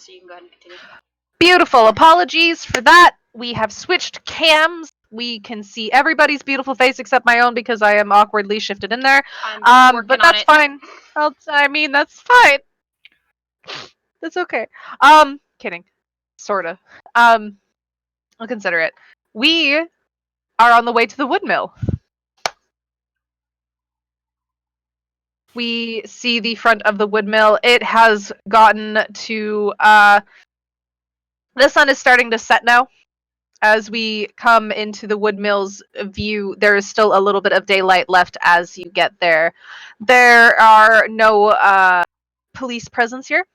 so you can go ahead and continue. Beautiful. Apologies for that. We have switched cams. We can see everybody's beautiful face except my own because I am awkwardly shifted in there. I'm working But on that's it. fine. That's fine. That's okay. Kidding. Sorta. I'll consider it. We are on the way to the woodmill. We see the front of the woodmill. It has gotten to, the sun is starting to set now. As we come into the woodmill's view, there is still a little bit of daylight left as you get there. There are no police presence here.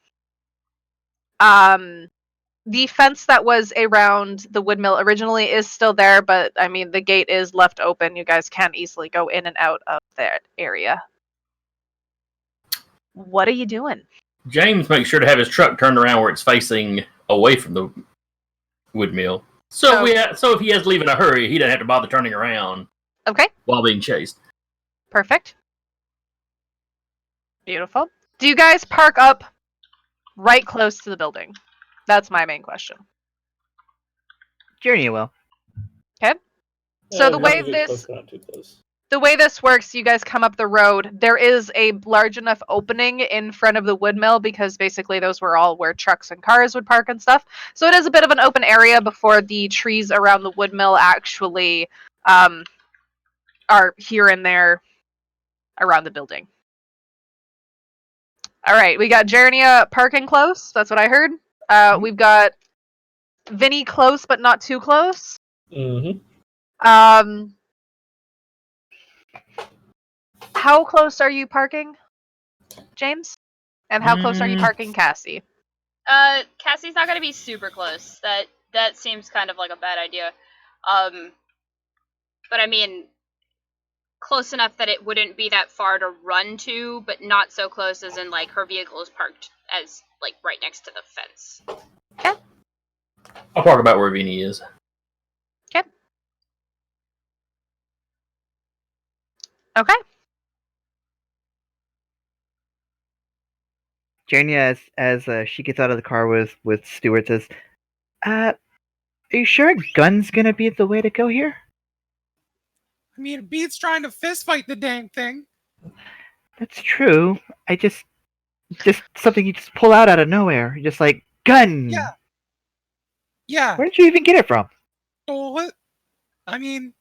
The fence that was around the woodmill originally is still there, but I mean the gate is left open. You guys can easily go in and out of that area. What are you doing? James makes sure to have his truck turned around where it's facing away from the woodmill. So if he has to leave in a hurry, he doesn't have to bother turning around. Okay. While being chased. Perfect. Beautiful. Do you guys park up right close to the building? That's my main question. Journey will. Okay. So the way this works, you guys come up the road. There is a large enough opening in front of the woodmill because basically those were all where trucks and cars would park and stuff. So it is a bit of an open area before the trees around the woodmill actually are here and there around the building. All right, we got Jernia parking close. That's what I heard. We've got Vinny close, but not too close. Mm-hmm. How close are you parking, James? And how close are you parking Cassie? Cassie's not gonna be super close. That seems kind of like a bad idea. But I mean, close enough that it wouldn't be that far to run to, but not so close as in, like, her vehicle is parked as, like, right next to the fence. Okay. I'll park about where Vinny is. Okay. Okay. Journey, as she gets out of the car with Stuart, says, "Are you sure a gun's gonna be the way to go here?" I mean, it beats trying to fist fight the dang thing. That's true. I just something you just pull out of nowhere. You're just like, gun! Yeah. Where did you even get it from? Stole it. I mean,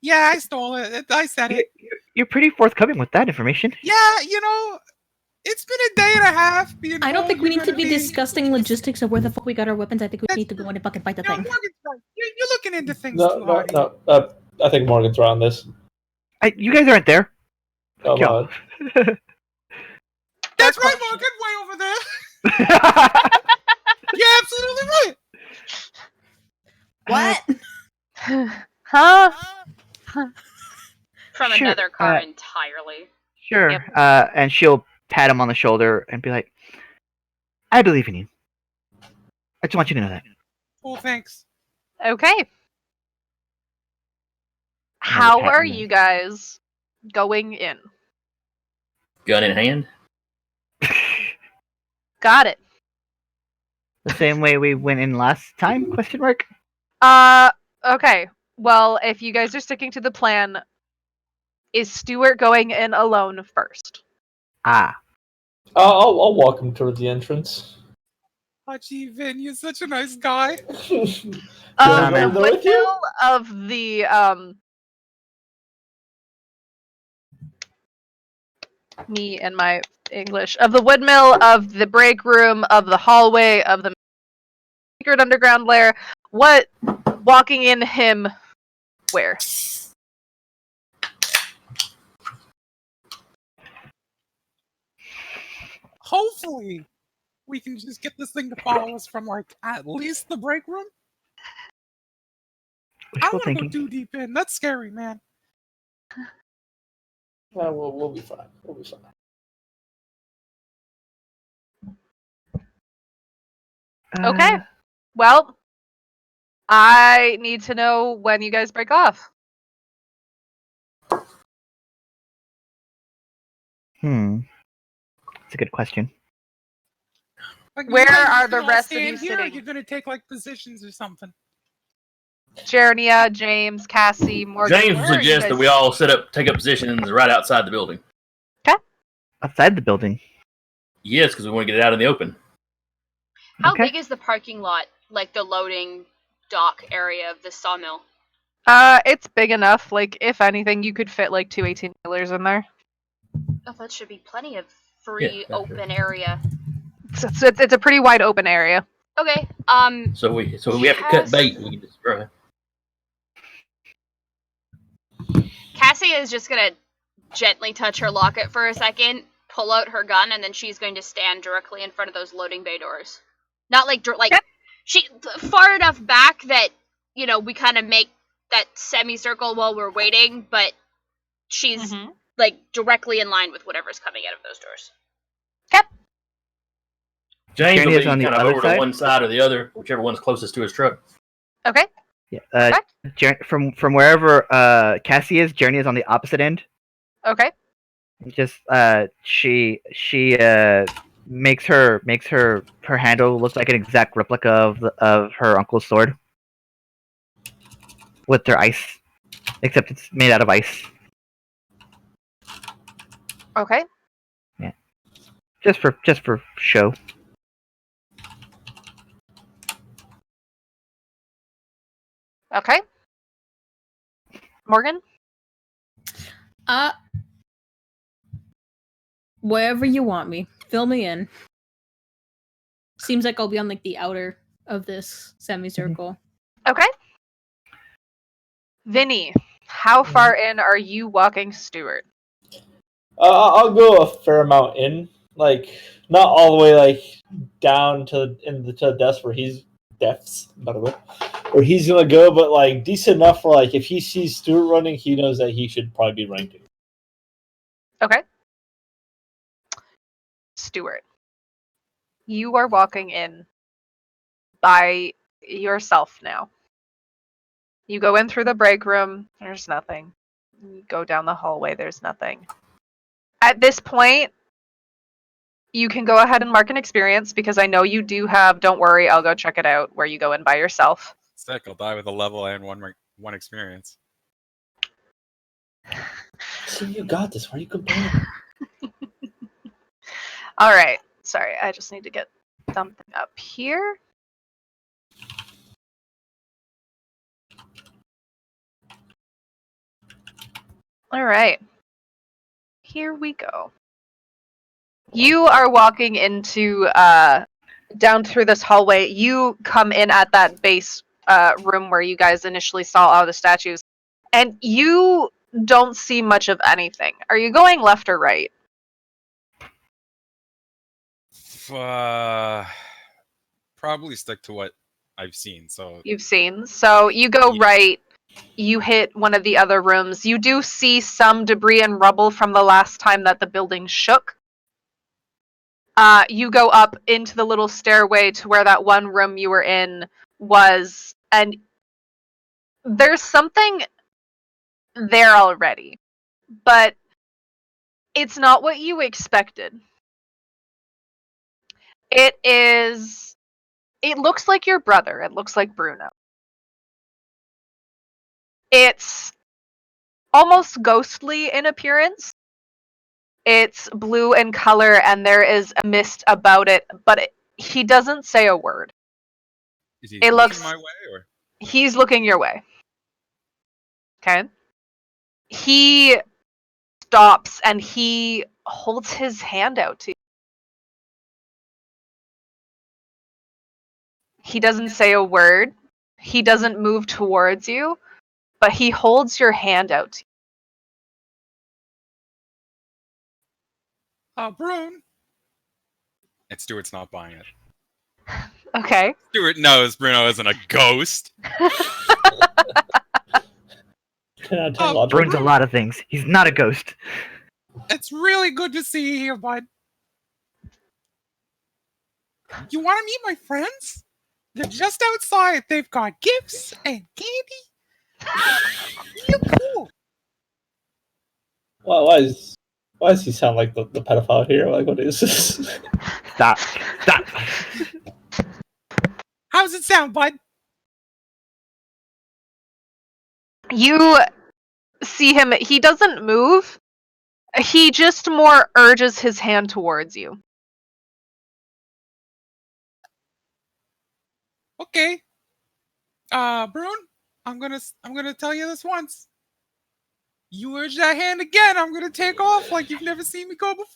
yeah, I stole it. I said it. You're pretty forthcoming with that information. Yeah, it's been a day and a half. I don't think we need to be discussing logistics of where the fuck we got our weapons. I think we need to go in and fucking fight the thing. Morgan's right. You're looking into things too hard. No. I think Morgan's around this. You guys aren't there. Come on. That's right, Morgan. Way over there. You're absolutely right. What? Huh? From Sure, another car entirely. Sure. Yep. And she'll pat him on the shoulder and be like, "I believe in you. I just want you to know that." Oh, thanks. Okay. How are you guys going in? Gun in hand? Got it. The same way we went in last time? Question mark. Okay. Well, if you guys are sticking to the plan, is Stuart going in alone first? Ah. I'll walk him towards the entrance. Gee, Vin, you're such a nice guy. The window of the me and my English of the woodmill, of the break room, of the hallway, of the secret underground lair. What walking in him where? Hopefully, we can just get this thing to follow us from, like, at least the break room. I don't want to go too deep in. That's scary, man. We'll be fine. We'll be fine. Okay. Well, I need to know when you guys break off. That's a good question. Like, Where you guys are the gonna all rest of stand you here, or sitting? you're gonna take like positions or something? Jernia, James, Cassie, Morgan. James where are you suggests that guys? we all take up positions right outside the building. Outside the building. Yes, because we want to get it out in the open. How Okay. big is the parking lot, like the loading dock area of the sawmill? It's big enough. Like, if anything, you could fit like 2 18-wheelers in there. Oh, that should be plenty of free open area. It's a pretty wide open area. Okay. So we have to cut bait. We can just run. Cassie is just gonna gently touch her locket for a second, pull out her gun, and then she's going to stand directly in front of those loading bay doors. Not like she far enough back that we kind of make that semicircle while we're waiting, but she's like directly in line with whatever's coming out of those doors. Yep. James will be on the kind of other over side? to one side or the other, whichever one's closest to his truck. Okay. Yeah. From wherever Cassie is, Journey is on the opposite end. Okay. Just she makes her handle look like an exact replica of her uncle's sword with their ice, except it's made out of ice. Okay. Yeah. Just for show. Okay. Morgan? Wherever you want me. Fill me in. Seems like I'll be on like the outer of this semicircle. Okay. Vinny, how far in are you walking Stuart? I'll go a fair amount in, like not all the way like down to the desk where he's depths, by the way, where he's gonna go, but like decent enough for like if he sees Stuart running, he knows that he should probably be running too. Okay. Stuart, you are walking in by yourself now. You go in through the break room, there's nothing. You go down the hallway, there's nothing. At this point, you can go ahead and mark an experience because I know you do have, don't worry, I'll go check it out, where you go in by yourself. Sick, I'll die with a level and one experience. So you got this. Why are you complaining? Alright, sorry, I just need to get something up here. Alright, here we go. You are walking into, down through this hallway. You come in at that base room where you guys initially saw all the statues, and you don't see much of anything. Are you going left or right? Probably stick to what I've seen. So You've seen. So you go right. You hit one of the other rooms. You do see some debris and rubble from the last time that the building shook. You go up into the little stairway to where that one room you were in was, and there's something there already, but it's not what you expected. It looks like your brother. It looks like Bruno. It's almost ghostly in appearance. It's blue in color, and there is a mist about it, but he doesn't say a word. is he It looks my way or? He's looking your way. Okay. He stops and he holds his hand out to you. He doesn't say a word. He doesn't move towards you, but he holds your hand out to you. Brune. And Stuart's not buying it. Okay. Stuart knows Bruno isn't a ghost. Brune's a lot of things. He's not a ghost. It's really good to see you here, bud. You want to meet my friends? They're just outside. They've got gifts and candy. You're cool. Why does he sound like the pedophile here? Like, what is this? Stop. How's it sound, bud? You see him. He doesn't move. He just more urges his hand towards you. Okay. Brune, I'm gonna tell you this once. You urge that hand again, I'm gonna take off like you've never seen me go before.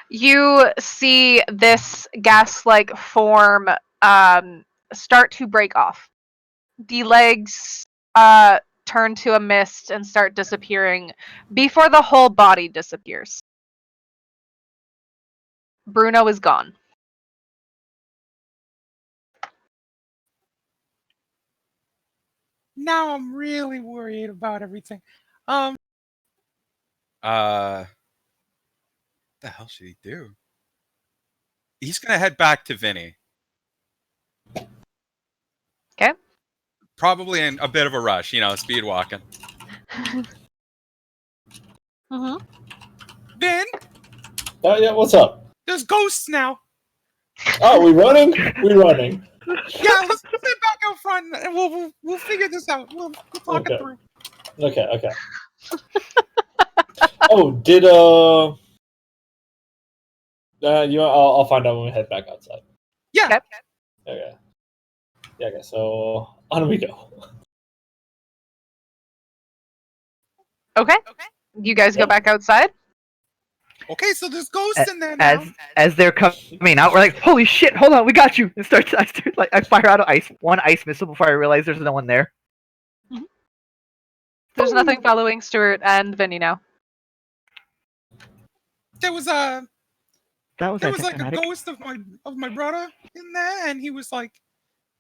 You see this gas-like form start to break off. The legs turn to a mist and start disappearing before the whole body disappears. Bruno is gone. Now I'm really worried about everything. What the hell should he do? He's gonna head back to Vinny. Okay. Probably in a bit of a rush, speed walking. Mm-hmm. Vin, Yeah, what's up? there's ghosts now. Oh, we running? We running. Yeah, let's sit back out front and we'll figure this out. We'll talk it through. Okay. Oh, did I'll find out when we head back outside. Yeah. Okay. Yeah. Okay. So on we go. Okay. You guys go back outside? Okay, so there's ghosts in there now. As they're coming out, we're like, "Holy shit! Hold on, we got you!" And I fire out one ice missile before I realize there's no one there. There's nothing following Stuart and Vinny now. There was a Dramatic. ghost of my brother in there, and he was like,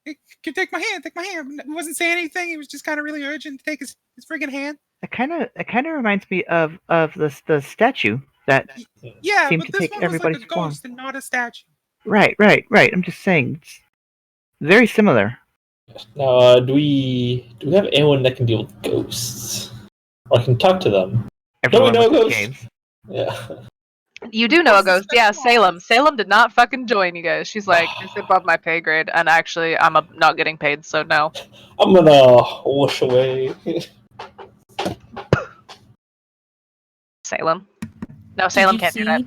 hey, "Can take my hand, take my hand." He wasn't saying anything. He was just kind of really urgent to take his friggin' hand. It kind of reminds me of the statue that but seemed to this take one was like everybody's a form. ghost and not a statue. Right. I'm just saying, it's very similar. Now, do we have anyone that can deal with ghosts, or can talk to them? Everyone know with ghosts? games. Yeah. You do know a ghost. Yeah, Salem. Salem did not fucking join you guys. She's like, it's above my pay grade, and actually, I'm not getting paid, so no. I'm gonna wash away. Salem. No, Salem Did you can't see do that.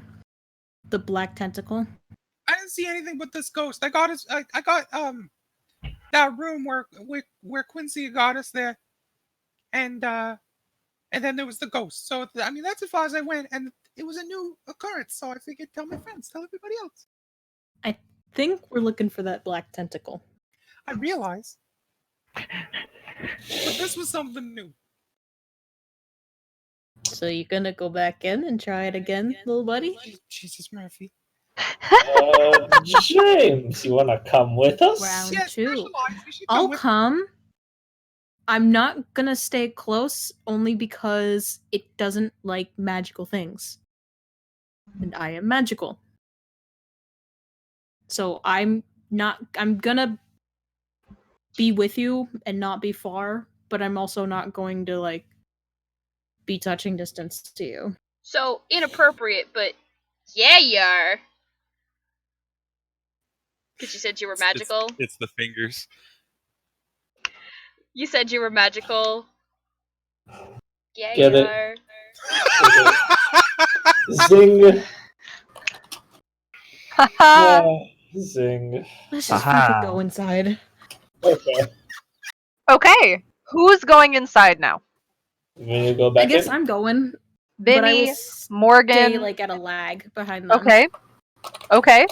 the black tentacle? I didn't see anything but this ghost. I got that room where Quincy got us there, and then there was the ghost. So I mean, that's as far as I went, and it was a new occurrence. So I figured, tell my friends, tell everybody else. I think we're looking for that black tentacle. I realize, but this was something new. So you're gonna go back in and try it again, little buddy? Jesus, Murphy. James, you wanna come with us? Round Yeah, 2. specialized. You should I'll with- come. I'm not gonna stay close only because it doesn't like magical things. And I am magical. So I'm gonna be with you and not be far, but I'm also not going to be touching distance to you. So inappropriate, but yeah, you are. Because you said you were magical. It's the fingers. You said you were magical. Yeah, Get you it. are. Zing. Haha. Zing. Let's just Aha. fucking go inside. Okay. Okay. Who's going inside now? You go back I guess in? I'm going. But I Vinny, will stay Morgan. at a lag behind them. Okay. Okay.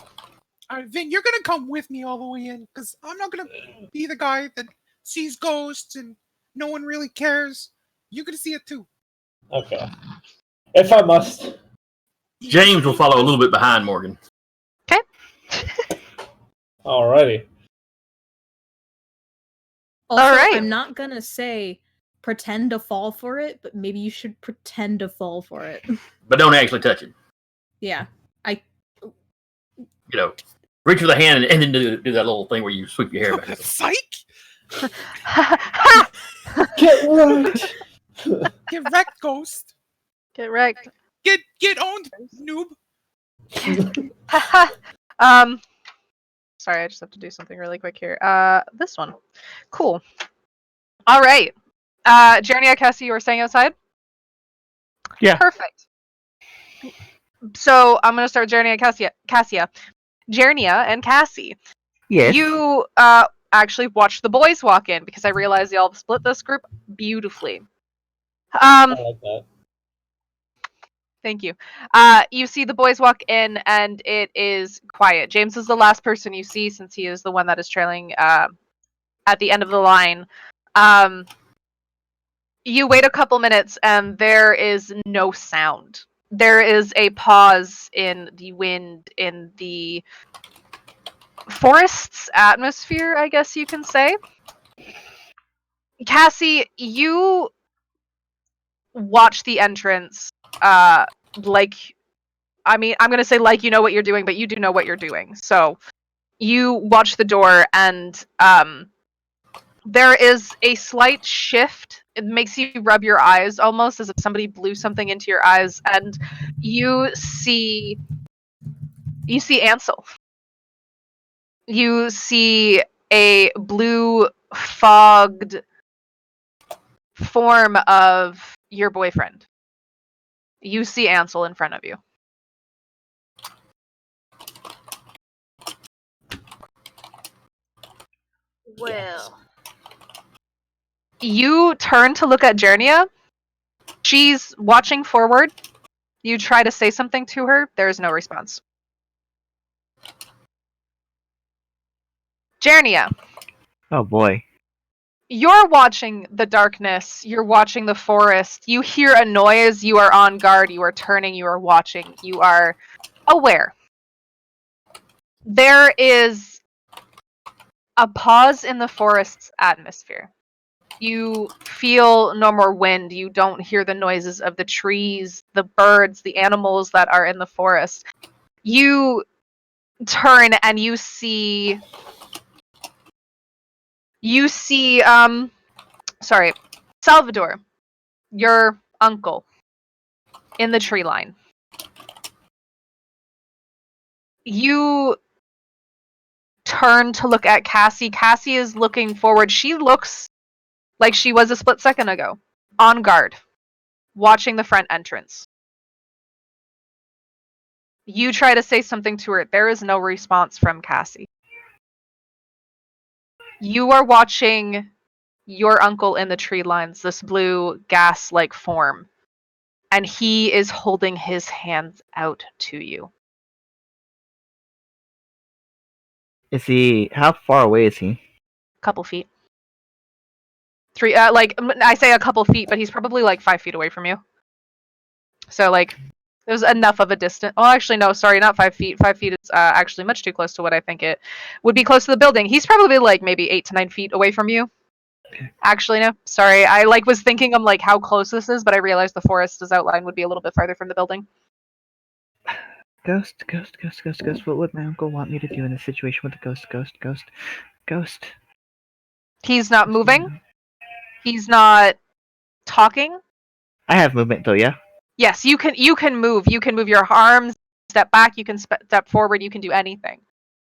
All right, Vin, you're gonna come with me all the way in, because I'm not gonna be the guy that sees ghosts and no one really cares. You're gonna see it too. Okay. If I must. James will follow a little bit behind Morgan. Alrighty. Also, All right. I'm not gonna say pretend to fall for it, but maybe you should pretend to fall for it. But don't actually touch it. Yeah. Reach with a hand and then do that little thing where you sweep your hair back. Psych! Get wrecked! Get wrecked, ghost. Get wrecked. Get owned, noob. Sorry, I just have to do something really quick here. This one. Cool. All right. Jernia, Cassie, you were staying outside? Yeah. Perfect. So I'm gonna start Jernia and Cassia. Jernia and Cassie. Yes. You actually watched the boys walk in because I realized y'all split this group beautifully. I like that. Thank you. You see the boys walk in and it is quiet. James is the last person you see since he is the one that is trailing at the end of the line. You wait a couple minutes and there is no sound. There is a pause in the wind, in the forest's atmosphere, I guess you can say. Cassie, you watch the entrance like, I mean, I'm going to say like you know what you're doing, but you do know what you're doing. So you watch the door and there is a slight shift. It makes you rub your eyes almost as if somebody blew something into your eyes, and you see Ansel. You see a blue fogged form of your boyfriend. You see Ansel in front of you. Well, You turn to look at Jernia. She's watching forward. You try to say something to her. There is no response. Jernia. Oh boy. You're watching the darkness. You're watching the forest. You hear a noise. You are on guard. You are turning. You are watching. You are aware. There is a pause in the forest's atmosphere. You feel no more wind. You don't hear the noises of the trees, the birds, the animals that are in the forest. You turn and you see Salvador, your uncle, in the tree line. You turn to look at Cassie. Cassie is looking forward. She looks like she was a split second ago, on guard, watching the front entrance. You try to say something to her. There is no response from Cassie. You are watching your uncle in the tree lines, this blue gas-like form, and he is holding his hands out to you. Is he? How far away is he? Couple feet. I say a couple feet, but he's probably like 5 feet away from you. So like, there's enough of a distance. Oh, actually, no, sorry, not 5 feet. 5 feet is actually much too close to what I think it would be close to the building. He's probably like maybe 8 to 9 feet away from you. Actually, no, sorry. I was thinking I'm like how close this is, but I realized the forest as outlined would be a little bit farther from the building. Ghost. What would my uncle want me to do in this situation with the ghost? He's not moving. He's not talking. I have movement though, yeah? Yes, you can move. You can move your arms, step back, you can step forward, you can do anything.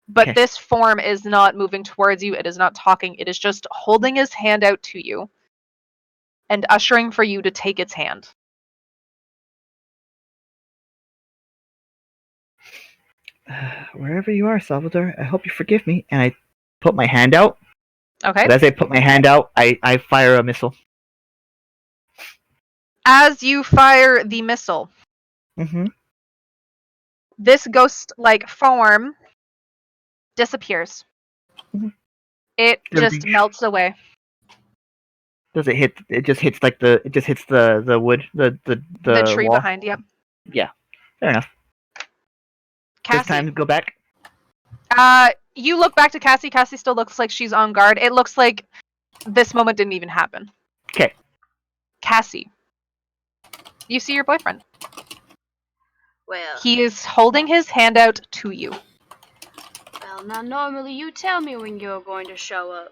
But Okay. this form is not moving towards you. It is not talking. It is just holding his hand out to you and ushering for you to take its hand. Wherever you are, Salvador, I hope you forgive me. And I put my hand out. Okay. But as I put my hand out, I fire a missile. As you fire the missile, Mm-hmm. this ghost-like form disappears. Mhm. It just melts away. Does it hit? It just hits like the. It just hits the wood, the tree wall. behind. Yep. Yeah, fair enough. Cassie. This time, go back. You look back to Cassie. Cassie still looks like she's on guard. It looks like this moment didn't even happen. Okay. Cassie, you see your boyfriend. well, He is holding his hand out to you. well, now normally you tell me when you're going to show up.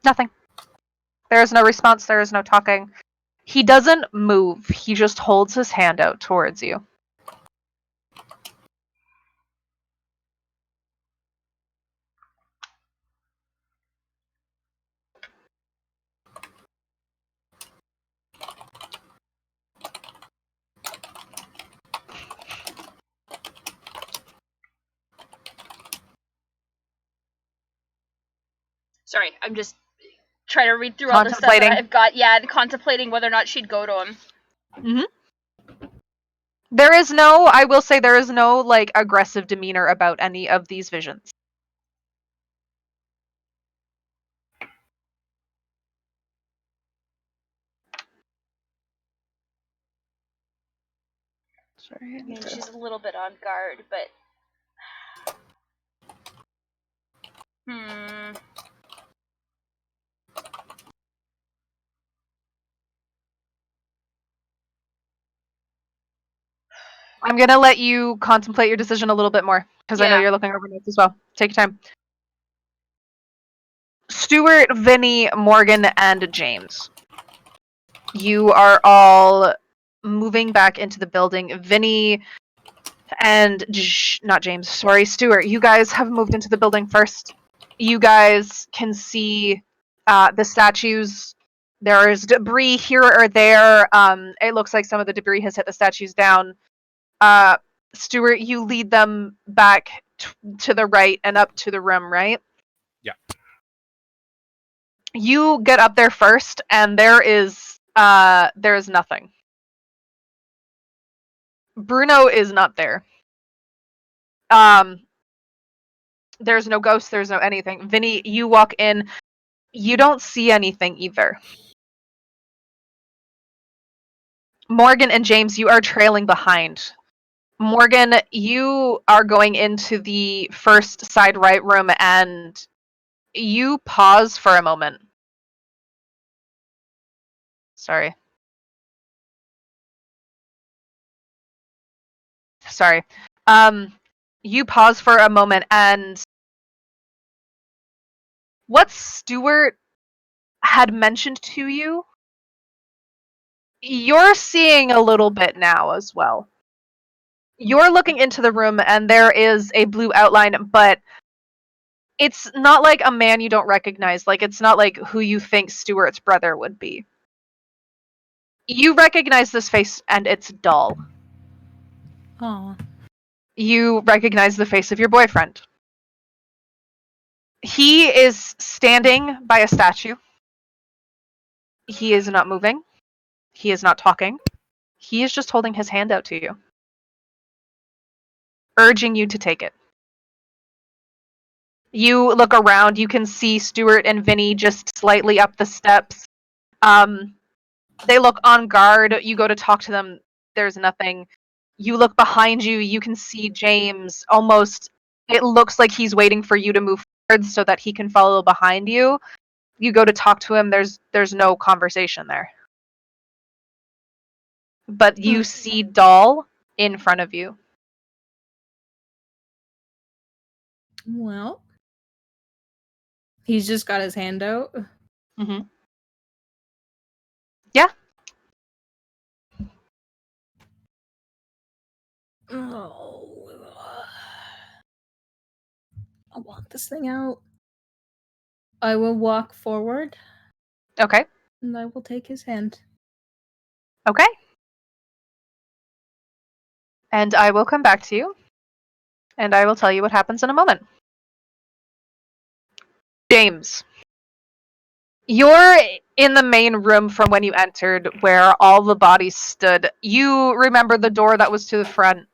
Nothing. There is no response. There is no talking. He doesn't move. He just holds his hand out towards you. Sorry, I'm just trying to read through all the stuff that I've got. Yeah, and contemplating whether or not she'd go to him. Mm-hmm. There is no, I will say, there is no, like, aggressive demeanor about any of these visions. Sorry. I mean, she's a little bit on guard, but... I'm gonna let you contemplate your decision a little bit more, because I know you're looking over notes as well. Take your time. Stuart, Vinny, Morgan, and James. You are all moving back into the building. Vinny and not James, sorry, Stuart. You guys have moved into the building first. You guys can see the statues. There is debris here or there. It looks like some of the debris has hit the statues down. Stuart, you lead them back to the right and up to the room, right? Yeah. You get up there first, and there is nothing. Bruno is not there. There's no ghost, there's no anything. Vinny, you walk in, you don't see anything either. Morgan and James, you are trailing behind. Morgan, you are going into the first side right room, and you pause for a moment. Sorry. You pause for a moment, and what Stuart had mentioned to you, you're seeing a little bit now as well. You're looking into the room, and there is a blue outline, but it's not like a man you don't recognize. Like, it's not like who you think Stuart's brother would be. You recognize this face, and it's dull. Aw. You recognize the face of your boyfriend. He is standing by a statue. He is not moving. He is not talking. He is just holding his hand out to you, urging you to take it. You look around, you can see Stuart and Vinny just slightly up the steps. They look on guard. You go to talk to them. There's nothing. You look behind you. You can see James almost. It looks like he's waiting for you to move forward so that he can follow behind you. You go to talk to him. There's no conversation there. But you see Doll in front of you. Well, he's just got his hand out. Mm-hmm. Yeah. Oh, I want this thing out. I will walk forward. Okay. And I will take his hand. Okay. And I will come back to you. And I will tell you what happens in a moment. James. You're in the main room from when you entered, where all the bodies stood. You remember the door that was to the front,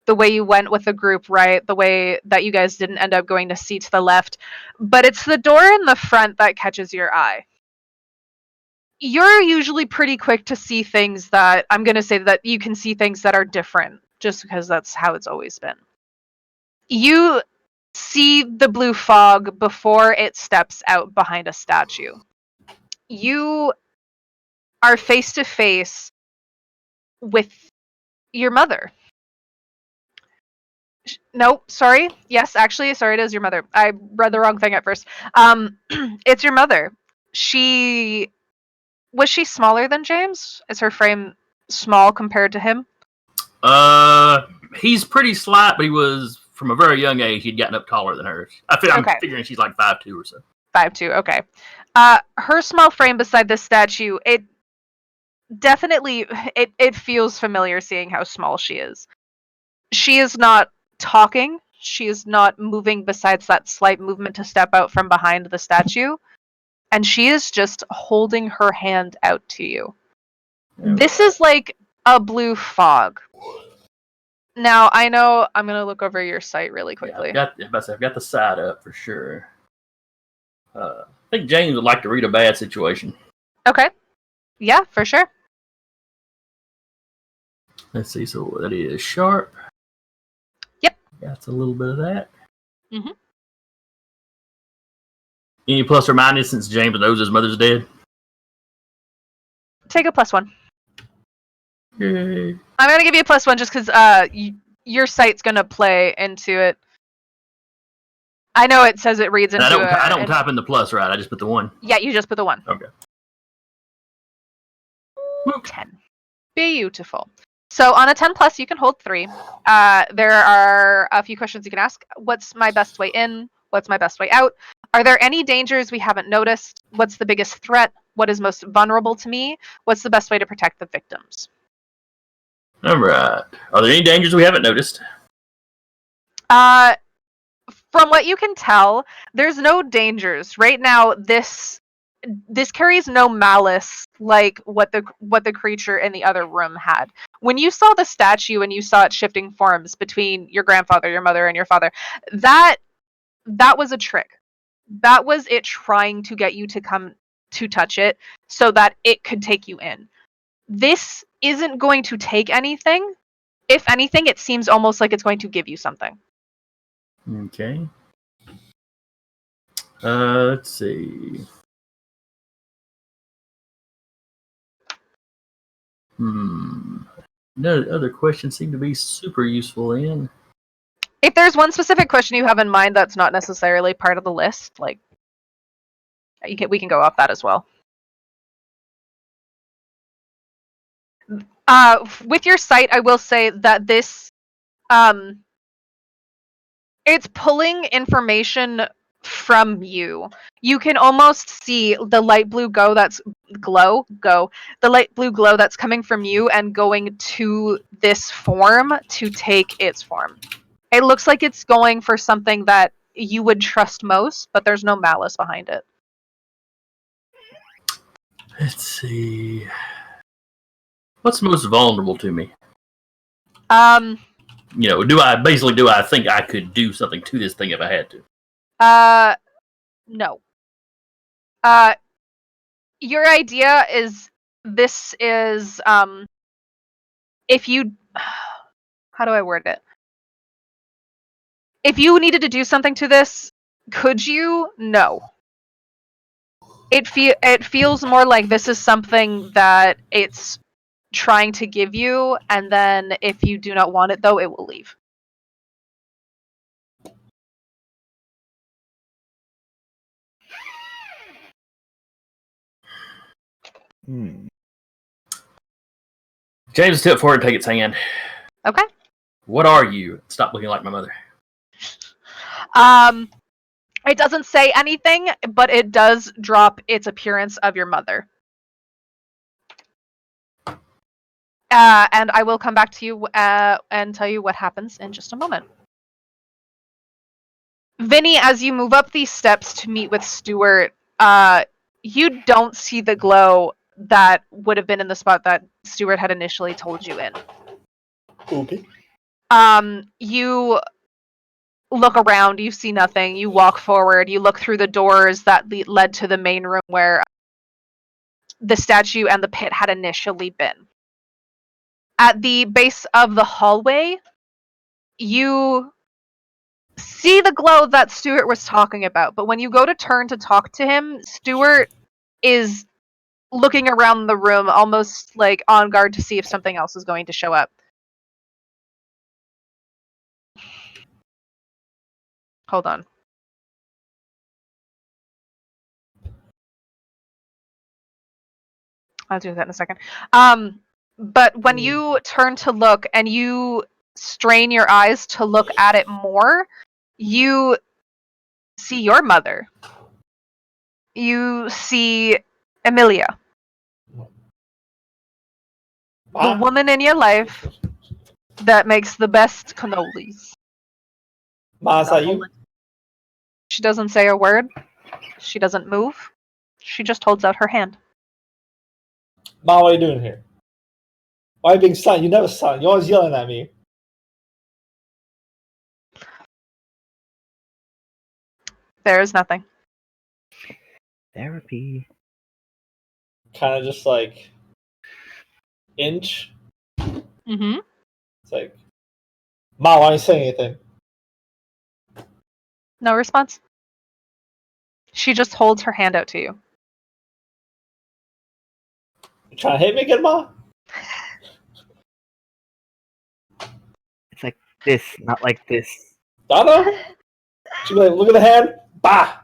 the way you went with the group, right? The way that you guys didn't end up going to see to the left. But it's the door in the front that catches your eye. You're usually pretty quick to see things that, I'm going to say that you can see things that are different, just because that's how it's always been. You see the blue fog before it steps out behind a statue. You are face to face with your mother. No, sorry. Yes, actually, sorry, it is your mother. I read the wrong thing at first. It's your mother. Was she smaller than James? Is her frame small compared to him? He's pretty slight, but he was from a very young age. He'd gotten up taller than hers. I'm figuring she's like 5'2" or so. 5'2", okay. Her small frame beside this statue, it definitely it feels familiar seeing how small she is. She is not talking. She is not moving besides that slight movement to step out from behind the statue. And she is just holding her hand out to you. This is like a blue fog. Now, I know I'm going to look over your site really quickly. Yeah, I've got the side up for sure. I think James would like to read a bad situation. Okay. Yeah, for sure. Let's see, so that is sharp. Yep. That's a little bit of that. Mm-hmm. Any plus or minus since James knows his mother's dead? Take a +1. Yay. I'm going to give you a +1 just because your site's going to play into it. I know it says it reads into I don't type in the plus, right? I just put the 1. Yeah, you just put the 1. Okay. 10. Beautiful. So on a 10+, you can hold 3. There are a few questions you can ask. What's my best way in? What's my best way out? Are there any dangers we haven't noticed? What's the biggest threat? What is most vulnerable to me? What's the best way to protect the victims? All right. Are there any dangers we haven't noticed? From what you can tell, there's no dangers. Right now, this carries no malice like what the creature in the other room had. When you saw the statue and you saw it shifting forms between your grandfather, your mother, and your father, that was a trick. That was it trying to get you to come to touch it so that it could take you in. This isn't going to take anything. If anything, it seems almost like it's going to give you something. Okay. Let's see. No other questions seem to be super useful in. If there's one specific question you have in mind that's not necessarily part of the list, like we can go off that as well. With your site, I will say that this, it's pulling information from you. You can almost see the light blue glow that's coming from you and going to this form to take its form. It looks like it's going for something that you would trust most, but there's no malice behind it. Let's see. What's most vulnerable to me? Do I think I could do something to this thing if I had to? No. Your idea is this is if you how do I word it? If you needed to do something to this, could you? No. It feels more like this is something that it's trying to give you, and then if you do not want it, though, it will leave. James, step forward and take its hand. Okay. What are you? Stop looking like my mother. It doesn't say anything, but it does drop its appearance of your mother. And I will come back to you and tell you what happens in just a moment. Vinny, as you move up these steps to meet with Stuart, you don't see the glow that would have been in the spot that Stuart had initially told you in. Okay. You look around, you see nothing, you walk forward, you look through the doors that led to the main room where the statue and the pit had initially been. At the base of the hallway, you see the glow that Stuart was talking about, but when you go to turn to talk to him, Stuart is looking around the room, almost like on guard to see if something else is going to show up. Hold on. I'll do that in a second. But when you turn to look and you strain your eyes to look at it more, you see your mother. You see Emilia. The woman in your life that makes the best cannolis. Ma, is that you? She doesn't say a word. She doesn't move. She just holds out her hand. Ma, what are you doing here? Why are you being silent? You never silent. You're always yelling at me. There is nothing. Therapy. Kind of just like inch. Mm-hmm. It's like, Ma, why aren't you saying anything? No response. She just holds her hand out to you. You trying to hit me again, Ma? It's like this, not like this. Donna? She'd be like, look at the hand. Bah!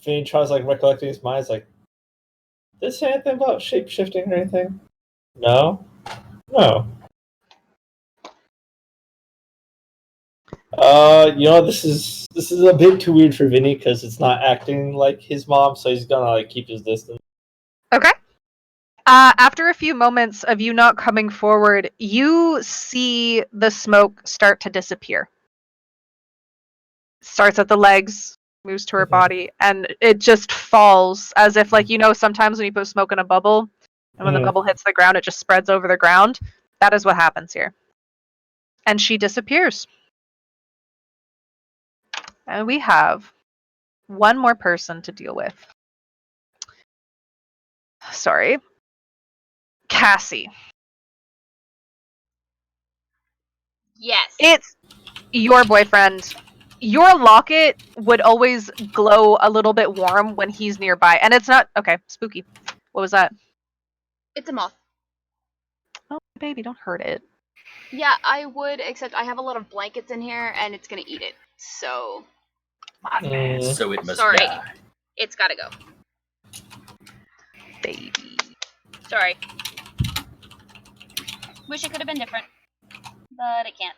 Vinny tries like recollecting his mind. It's like, did it say anything about shape shifting or anything? No. No. This is a bit too weird for Vinny because it's not acting like his mom, so he's gonna like keep his distance. Okay. After a few moments of you not coming forward, you see the smoke start to disappear. Starts at the legs, moves to her body, and it just falls as if, like, sometimes when you put smoke in a bubble, and when the bubble hits the ground, it just spreads over the ground. That is what happens here. And she disappears. And we have one more person to deal with. Sorry. Cassie. Yes. It's your boyfriend. Your locket would always glow a little bit warm when he's nearby. And it's not... Okay, spooky. What was that? It's a moth. Oh, baby, don't hurt it. Yeah, I would, except I have a lot of blankets in here, and it's gonna eat it. So... So it must Sorry. die. It's gotta go. Baby. Sorry. Wish it could have been different. But it can't.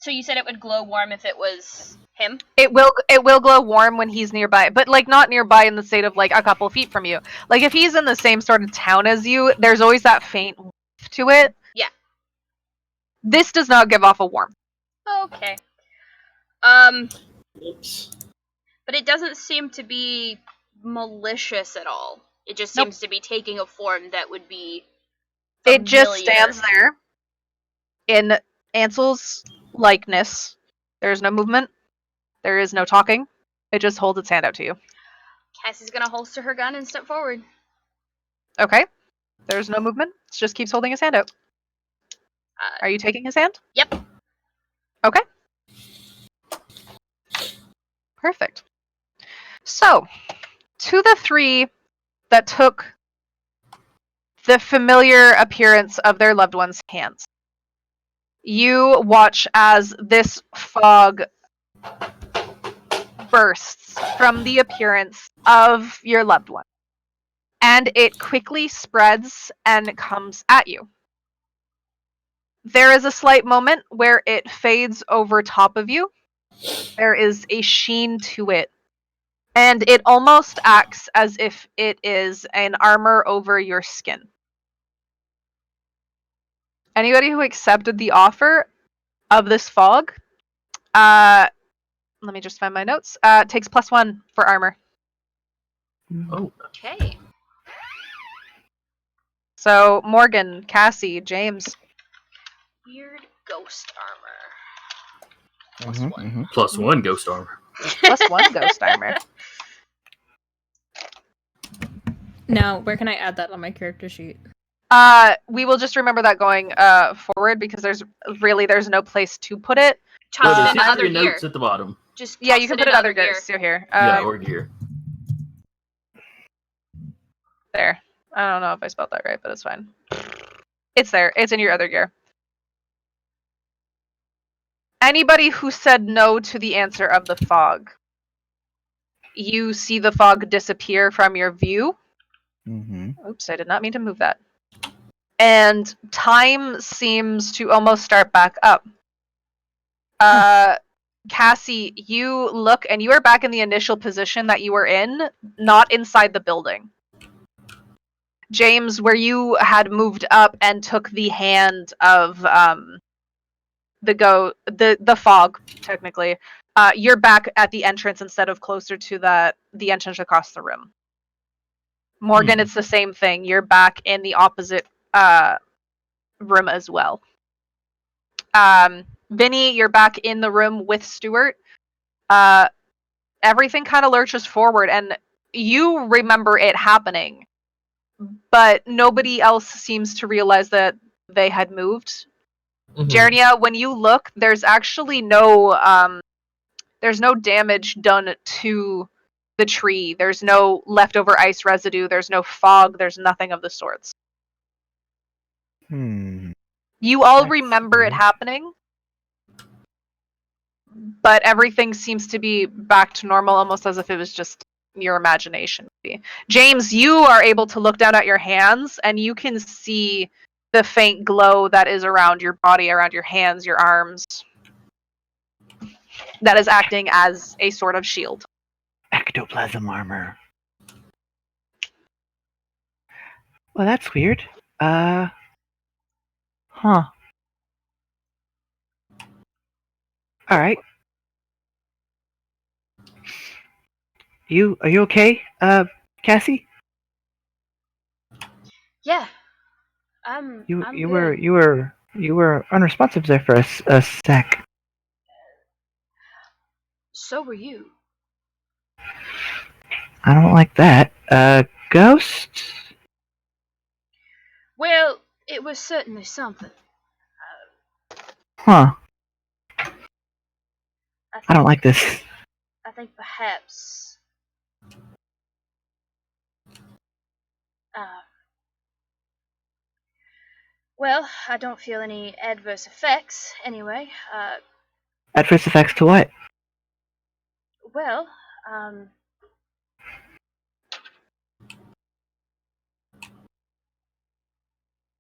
So you said it would glow warm if it was him? It will glow warm when he's nearby, but like not nearby in the state of like a couple feet from you. Like if he's in the same sort of town as you, there's always that faint whiff to it. Yeah. This does not give off a warmth. Okay. Oops. But it doesn't seem to be malicious at all. It just seems to be taking a form that would be familiar. It just stands there in Ansel's likeness. There's no movement. There is no talking. It just holds its hand out to you. Cassie's gonna holster her gun and step forward. Okay. There's no movement. It just keeps holding his hand out. Are you taking his hand? Yep. Okay. Perfect. So, to the three that took the familiar appearance of their loved one's hands, you watch as this fog bursts from the appearance of your loved one, and it quickly spreads and comes at you. There is a slight moment where it fades over top of you. There is a sheen to it, and it almost acts as if it is an armor over your skin. Anybody who accepted the offer of this fog, let me just find my notes, takes +1 for armor. Oh. Okay. So, Morgan, Cassie, James. Weird ghost armor. +1 ghost armor. +1 ghost armor. Now, where can I add that on my character sheet? We will just remember that going forward because there's no place to put it. Toss it There's into other history gear. notes at the bottom. Just Yeah, toss you can it put it in other gears. So here. Yeah, or gear. There. I don't know if I spelled that right, but it's fine. It's there. It's in your other gear. Anybody who said no to the answer of the fog, you see the fog disappear from your view. Mm-hmm. Oops, I did not mean to move that. And time seems to almost start back up. Cassie, you look and you are back in the initial position that you were in, not inside the building. James, where you had moved up and took the hand of the fog, technically, you're back at the entrance instead of closer to the entrance across the room. Morgan, it's the same thing. You're back in the opposite room as well. Vinny, you're back in the room with Stuart. Everything kind of lurches forward, and you remember it happening, but nobody else seems to realize that they had moved. Jernia, when you look, there's actually no damage done to the tree. There's no leftover ice residue. There's no fog. There's nothing of the sorts. You all remember it happening, but everything seems to be back to normal, almost as if it was just your imagination. James, you are able to look down at your hands, and you can see the faint glow that is around your body, around your hands, your arms, that is acting as a sort of shield. Ectoplasm armor. Well, that's weird. Huh. Alright. Are you okay, Cassie? Yeah. You good. were unresponsive there for a sec. So were you. I don't like that. Ghost? Well, it was certainly something. Huh. I don't like this. I think perhaps well, I don't feel any adverse effects anyway. Adverse effects to what? Well,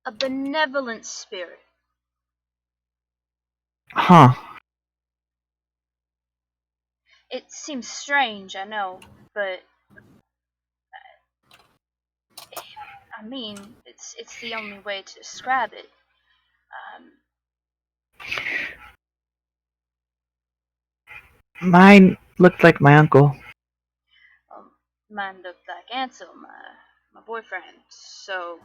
a benevolent spirit. Huh. It seems strange, I know, but I mean, it's the only way to describe it. Mine looked like my uncle. Mine looked like Ansel, my boyfriend. So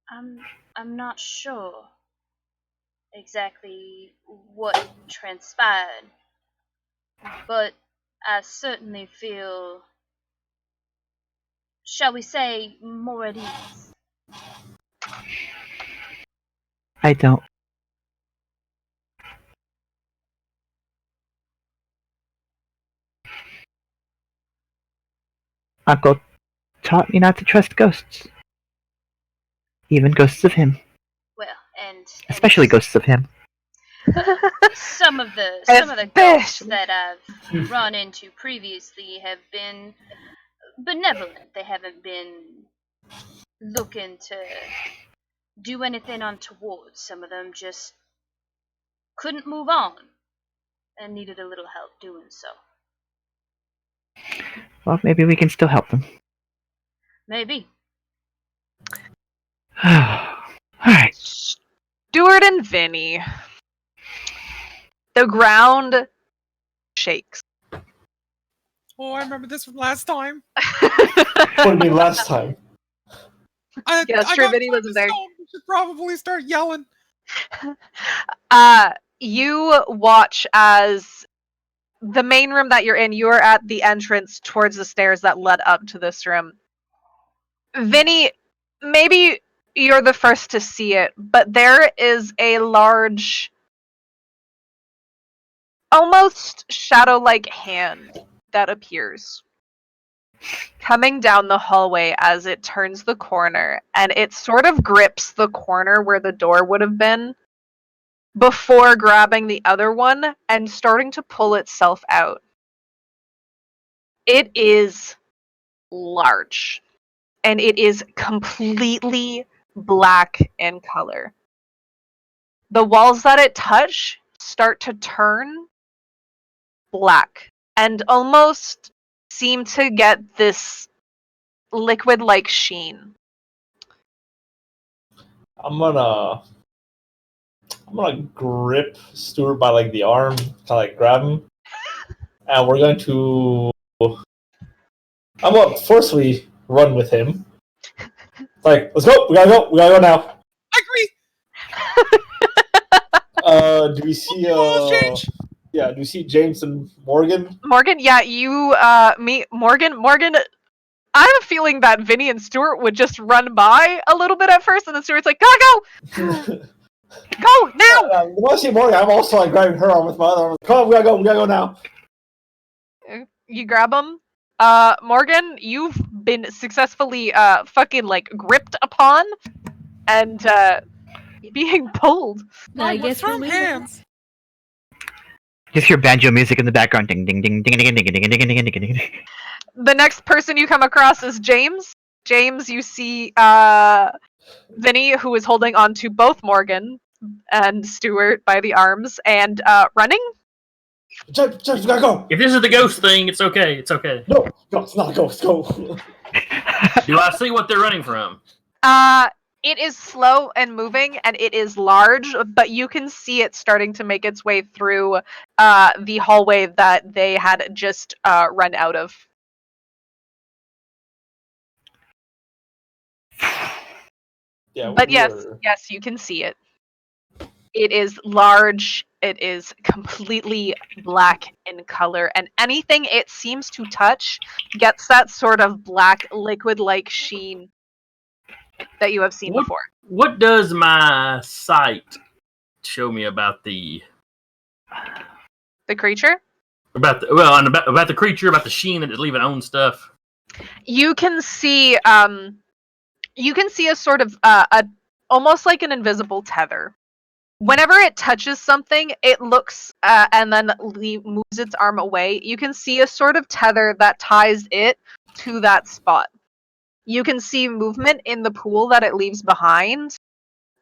I'm not sure exactly what transpired, but I certainly feel, shall we say, more at ease. I don't. Uncle taught me not to trust ghosts. Even ghosts of him. Well, and Especially ghosts of him. some of the ghosts that I've run into previously have been benevolent. They haven't been looking to do anything untoward. Some of them just couldn't move on and needed a little help doing so. Well, maybe we can still help them. Maybe. Alright. Stuart and Vinny. The ground shakes. Oh, I remember this from last time. What do you mean last time? Yes, I true, got Vinny wasn't there. We should probably start yelling. You watch as the main room that you're in, you're at the entrance towards the stairs that led up to this room. Vinny, maybe you're the first to see it, but there is a large, almost shadow-like hand that appears coming down the hallway as it turns the corner, and it sort of grips the corner where the door would have been, before grabbing the other one and starting to pull itself out. It is large, and it is completely black in color. The walls that it touch start to turn black and almost seem to get this liquid-like sheen. I'm gonna grip Stuart by like the arm, kind of like grab him, and we're going to. I'm gonna forcefully run with him. Like, let's go! We gotta go now. I agree. Do we see Change. Yeah, do you see James and Morgan? Morgan, yeah, you meet Morgan. Morgan, I have a feeling that Vinny and Stuart would just run by a little bit at first, and then Stuart's like, "Gotta go! Go now!" When I see Morgan, I'm also like grabbing her arm with my other arm. Come on, we gotta go now. You grab him. Morgan, you've been successfully fucking like gripped upon and being pulled. I guess we're firm hands. Just hear banjo music in the background. Ding ding ding ding ding ding ding ding ding ding ding. The next person you come across is James. James, you see Vinny, who is holding on to both Morgan and Stuart by the arms and running. James, we gotta go. If this is the ghost thing, it's okay. It's okay. No, it's not a ghost. Go. Do I see what they're running from? It is slow and moving, and it is large, but you can see it starting to make its way through the hallway that they had just run out of. Yeah, but yes, you can see it. It is large. It is completely black in color, and anything it seems to touch gets that sort of black liquid-like sheen that you have seen before. What does my sight show me about the creature? About the creature, about the sheen that is leaving on stuff? You can see a sort of almost like an invisible tether. Whenever it touches something, it looks and then moves its arm away. You can see a sort of tether that ties it to that spot. You can see movement in the pool that it leaves behind,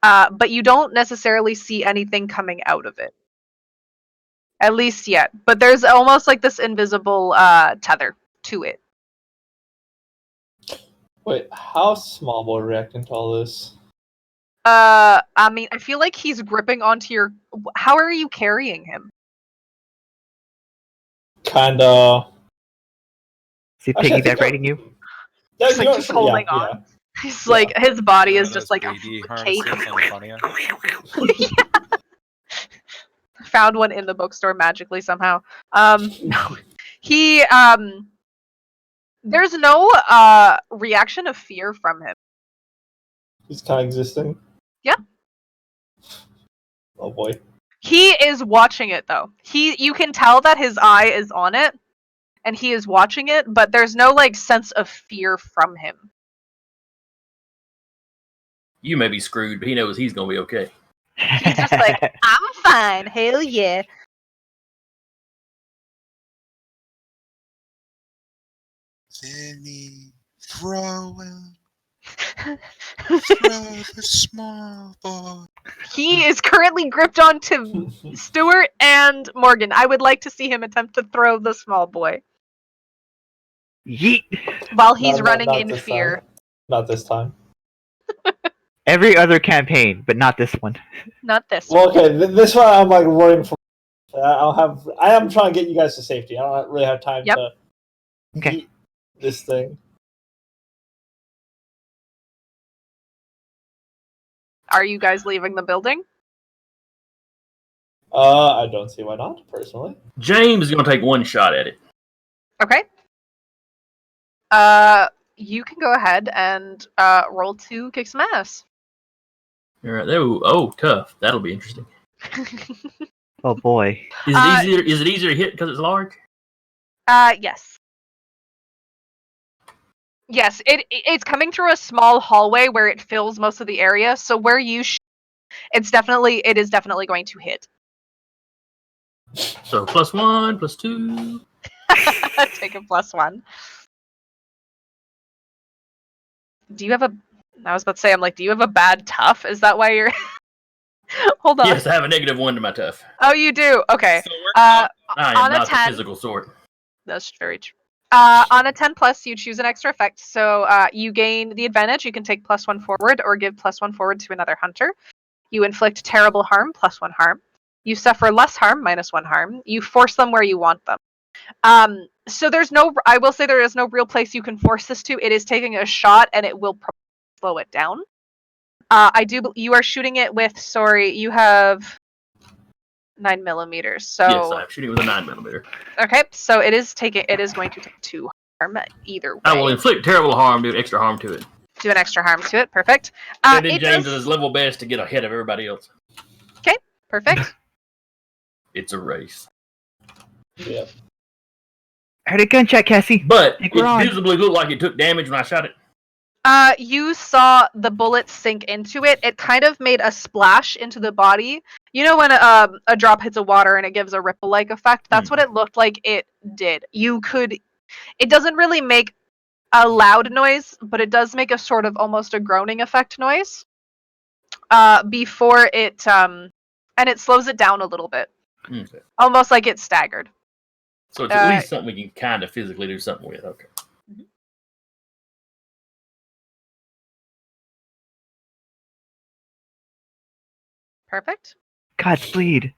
but you don't necessarily see anything coming out of it. At least yet. But there's almost like this invisible tether to it. Wait, how's Small Boy reacting to all this? I mean, I feel like he's gripping onto your... How are you carrying him? Kinda... Is he piggyback riding you? He's like just holding on. Yeah. He's like, his body is just like a cape. Found one in the bookstore magically somehow. He, there's no, reaction of fear from him. He's kind of existing? Yeah. Oh boy. He is watching it though. You can tell that his eye is on it, and he is watching it, but there's no like sense of fear from him. You may be screwed, but he knows he's gonna be okay. He's just like, I'm fine, hell yeah. Vinny, throw the small boy. He is currently gripped onto Stuart and Morgan. I would like to see him attempt to throw the small boy. Yeet. While he's running in fear. Time. Not this time. Every other campaign, but not this one. Not this one. Well, okay, this one I'm like worrying for. I am trying to get you guys to safety. I don't really have time to eat this thing. Are you guys leaving the building? I don't see why not, personally. James is gonna take one shot at it. Okay. You can go ahead and roll to kick some ass. All right. Oh, tough. That'll be interesting. Oh boy. Is it easier to hit because it's large? Yes. Yes, it's coming through a small hallway where it fills most of the area. So where you it is definitely going to hit. So +1, +2. Take a +1. Do you have a? I was about to say, I'm like, do you have a bad tough? Is that why you're? Hold on. Yes, I have a -1 to my tough. Oh, you do. Okay. So I am on a not the 10, physical sort. that's very true. On a 10 plus, you choose an extra effect. So you gain the advantage. You can take +1 forward or give +1 forward to another hunter. You inflict terrible harm, +1 harm. You suffer less harm, -1 harm. You force them where you want them. So I will say there is no real place you can force this to. It is taking a shot, and it will probably slow it down. You are shooting it with, you have 9mm. So Yes, I'm shooting with a 9mm. okay, so it is going to take 2 harm either way. I will inflict terrible harm, do extra harm to it. Do an extra harm to it. Perfect. And then James does his level best to get ahead of everybody else. Okay, perfect. It's a race. Yeah. I heard a gunshot, Cassie. But Think it we're on. visibly looked like it took damage when I shot it. You saw the bullet sink into it. It kind of made a splash into the body. You know when a drop hits a water and it gives a ripple-like effect? That's what it looked like it did. It doesn't really make a loud noise, but it does make a sort of almost a groaning effect noise. Before it, and it slows it down a little bit. Okay. Almost like it's staggered. So it's at least something we can kind of physically do something with. Okay. Perfect. Godspeed.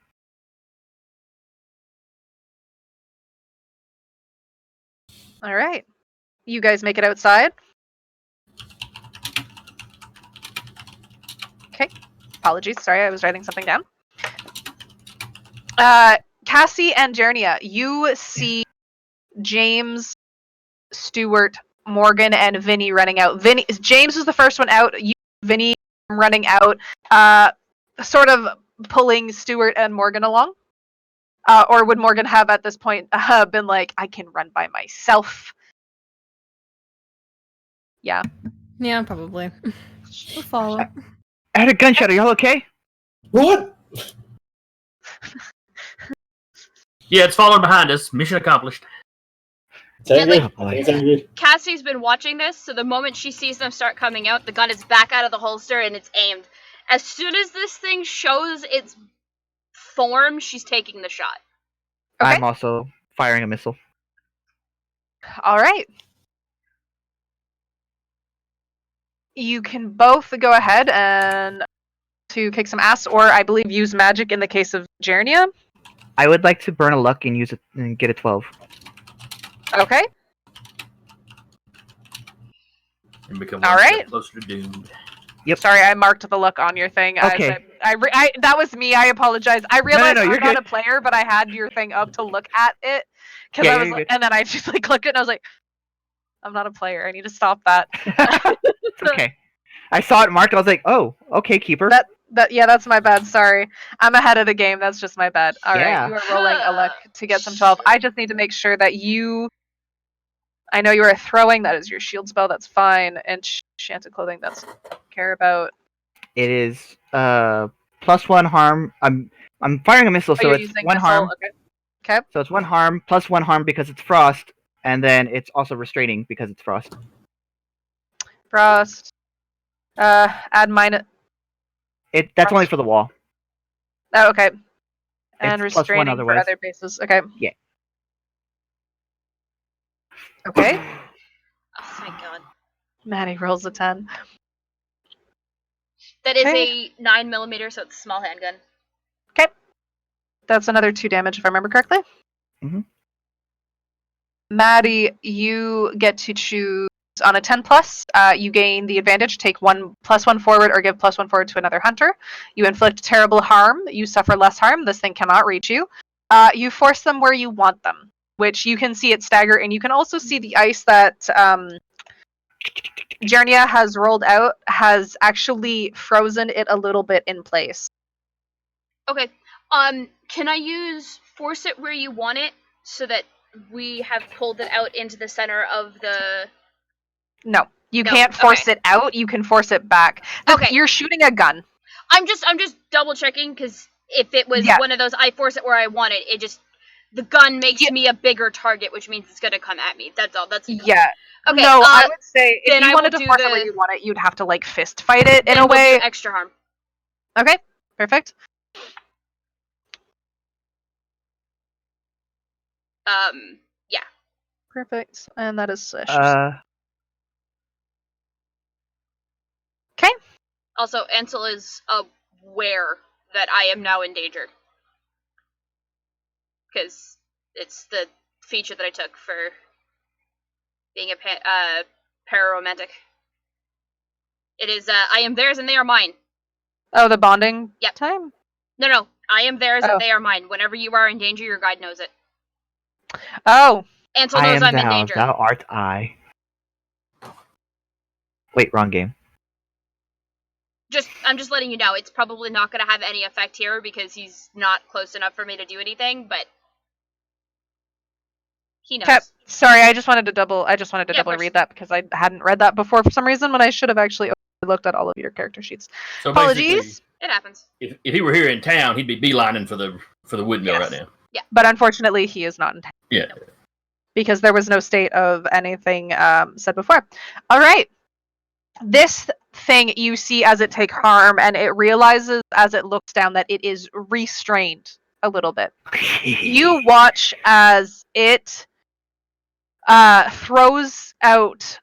All right. You guys make it outside. Okay. Apologies. Sorry, I was writing something down. Cassie and Jernia, you see James, Stuart, Morgan, and Vinny running out. James was the first one out. Vinny running out, sort of pulling Stuart and Morgan along. Or would Morgan have at this point been like, I can run by myself? Yeah. Yeah, probably. We'll follow. I heard a gunshot. Are y'all okay? What? Yeah, it's following behind us. Mission accomplished. Sound Yeah, good? Sound good? Cassie's been watching this, so the moment she sees them start coming out, the gun is back out of the holster and it's aimed. As soon as this thing shows its form, she's taking the shot. Okay. I'm also firing a missile. All right. You can both go ahead and to kick some ass, or I believe use magic in the case of Jernia. I would like to burn a luck and use it and get a 12. Okay. And become All one right. step closer to doom. Yep. Sorry, I marked the luck on your thing. Okay. That was me. I apologize. I realized you're I'm not good. a player, but I had your thing up to look at it because Yeah, I was, you're good. and then I just like clicked it, and I was like, I'm not a player. I need to stop that. It's okay. I saw it marked. I was like, oh, okay, keeper. That's my bad. Sorry, I'm ahead of the game. That's just my bad. All right, Yeah. you are rolling a luck to get some 12. I just need to make sure that you. I know you are throwing. That is your shield spell. That's fine. And enchanted clothing. That's what I care about. It is +1 harm. I'm firing a missile, so you're it's using 1 missile, harm. Okay. So it's 1 harm +1 harm because it's frost, and then it's also restraining because it's frost. Frost. Add minus. That's only for the wall. Oh, okay. And It's +1 restraining for otherwise. other bases. Okay. Yeah. Okay. Oh, thank God. Maddie rolls a 10. That is Okay. a 9mm, so it's a small handgun. Okay. That's another 2 damage if I remember correctly. Mhm. Maddie, you get to choose on a 10 plus. You gain the advantage. Take +1 forward or give +1 forward to another hunter. You inflict terrible harm. You suffer less harm. This thing cannot reach you. You force them where you want them, which you can see it stagger, and you can also see the ice that Jernia has rolled out has actually frozen it a little bit in place. Okay. Can I use force it where you want it so that we have pulled it out into the center of the... No, you No, can't force okay. it out. You can force it back. Okay. You're shooting a gun. I'm just double checking because if it was one of those I force it where I want it, the gun makes me a bigger target, which means it's gonna come at me. That's all. Okay. No, I would say if you wanted to force it where you want it, you'd have to like fist fight it in a way. Do extra harm. Okay, perfect. Yeah. Perfect, and that is Okay. Also, Ansel is aware that I am now in danger. Because it's the feature that I took for being a pararomantic. It is, I am theirs and they are mine. Oh, the bonding time? No. I am theirs and they are mine. Whenever you are in danger, your guide knows it. Oh. Ansel knows I'm in danger. Thou art I. Wait, wrong game. I'm just letting you know, it's probably not going to have any effect here because he's not close enough for me to do anything, but he knows. Sorry, I just wanted to double read that because I hadn't read that before for some reason when I should have actually looked at all of your character sheets. So apologies. It happens. If he were here in town, he'd be beelining for the woodmill right now. Yeah. But unfortunately, he is not in town. Yeah. Because there was no state of anything said before. All right. This thing you see as it takes harm, and it realizes as it looks down that it is restrained a little bit. You watch as it throws out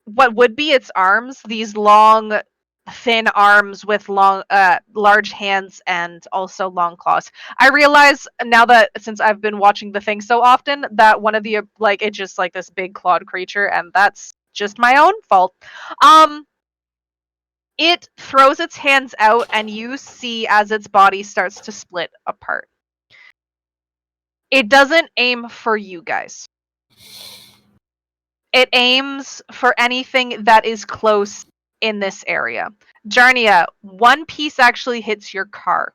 what would be its arms, these long, thin arms with large hands and also long claws. I realize now that since I've been watching the thing so often that one of the it's just like this big clawed creature, and that's just my own fault. It throws its hands out, and you see as its body starts to split apart. It doesn't aim for you guys. It aims for anything that is close in this area. Jarnia, one piece actually hits your car.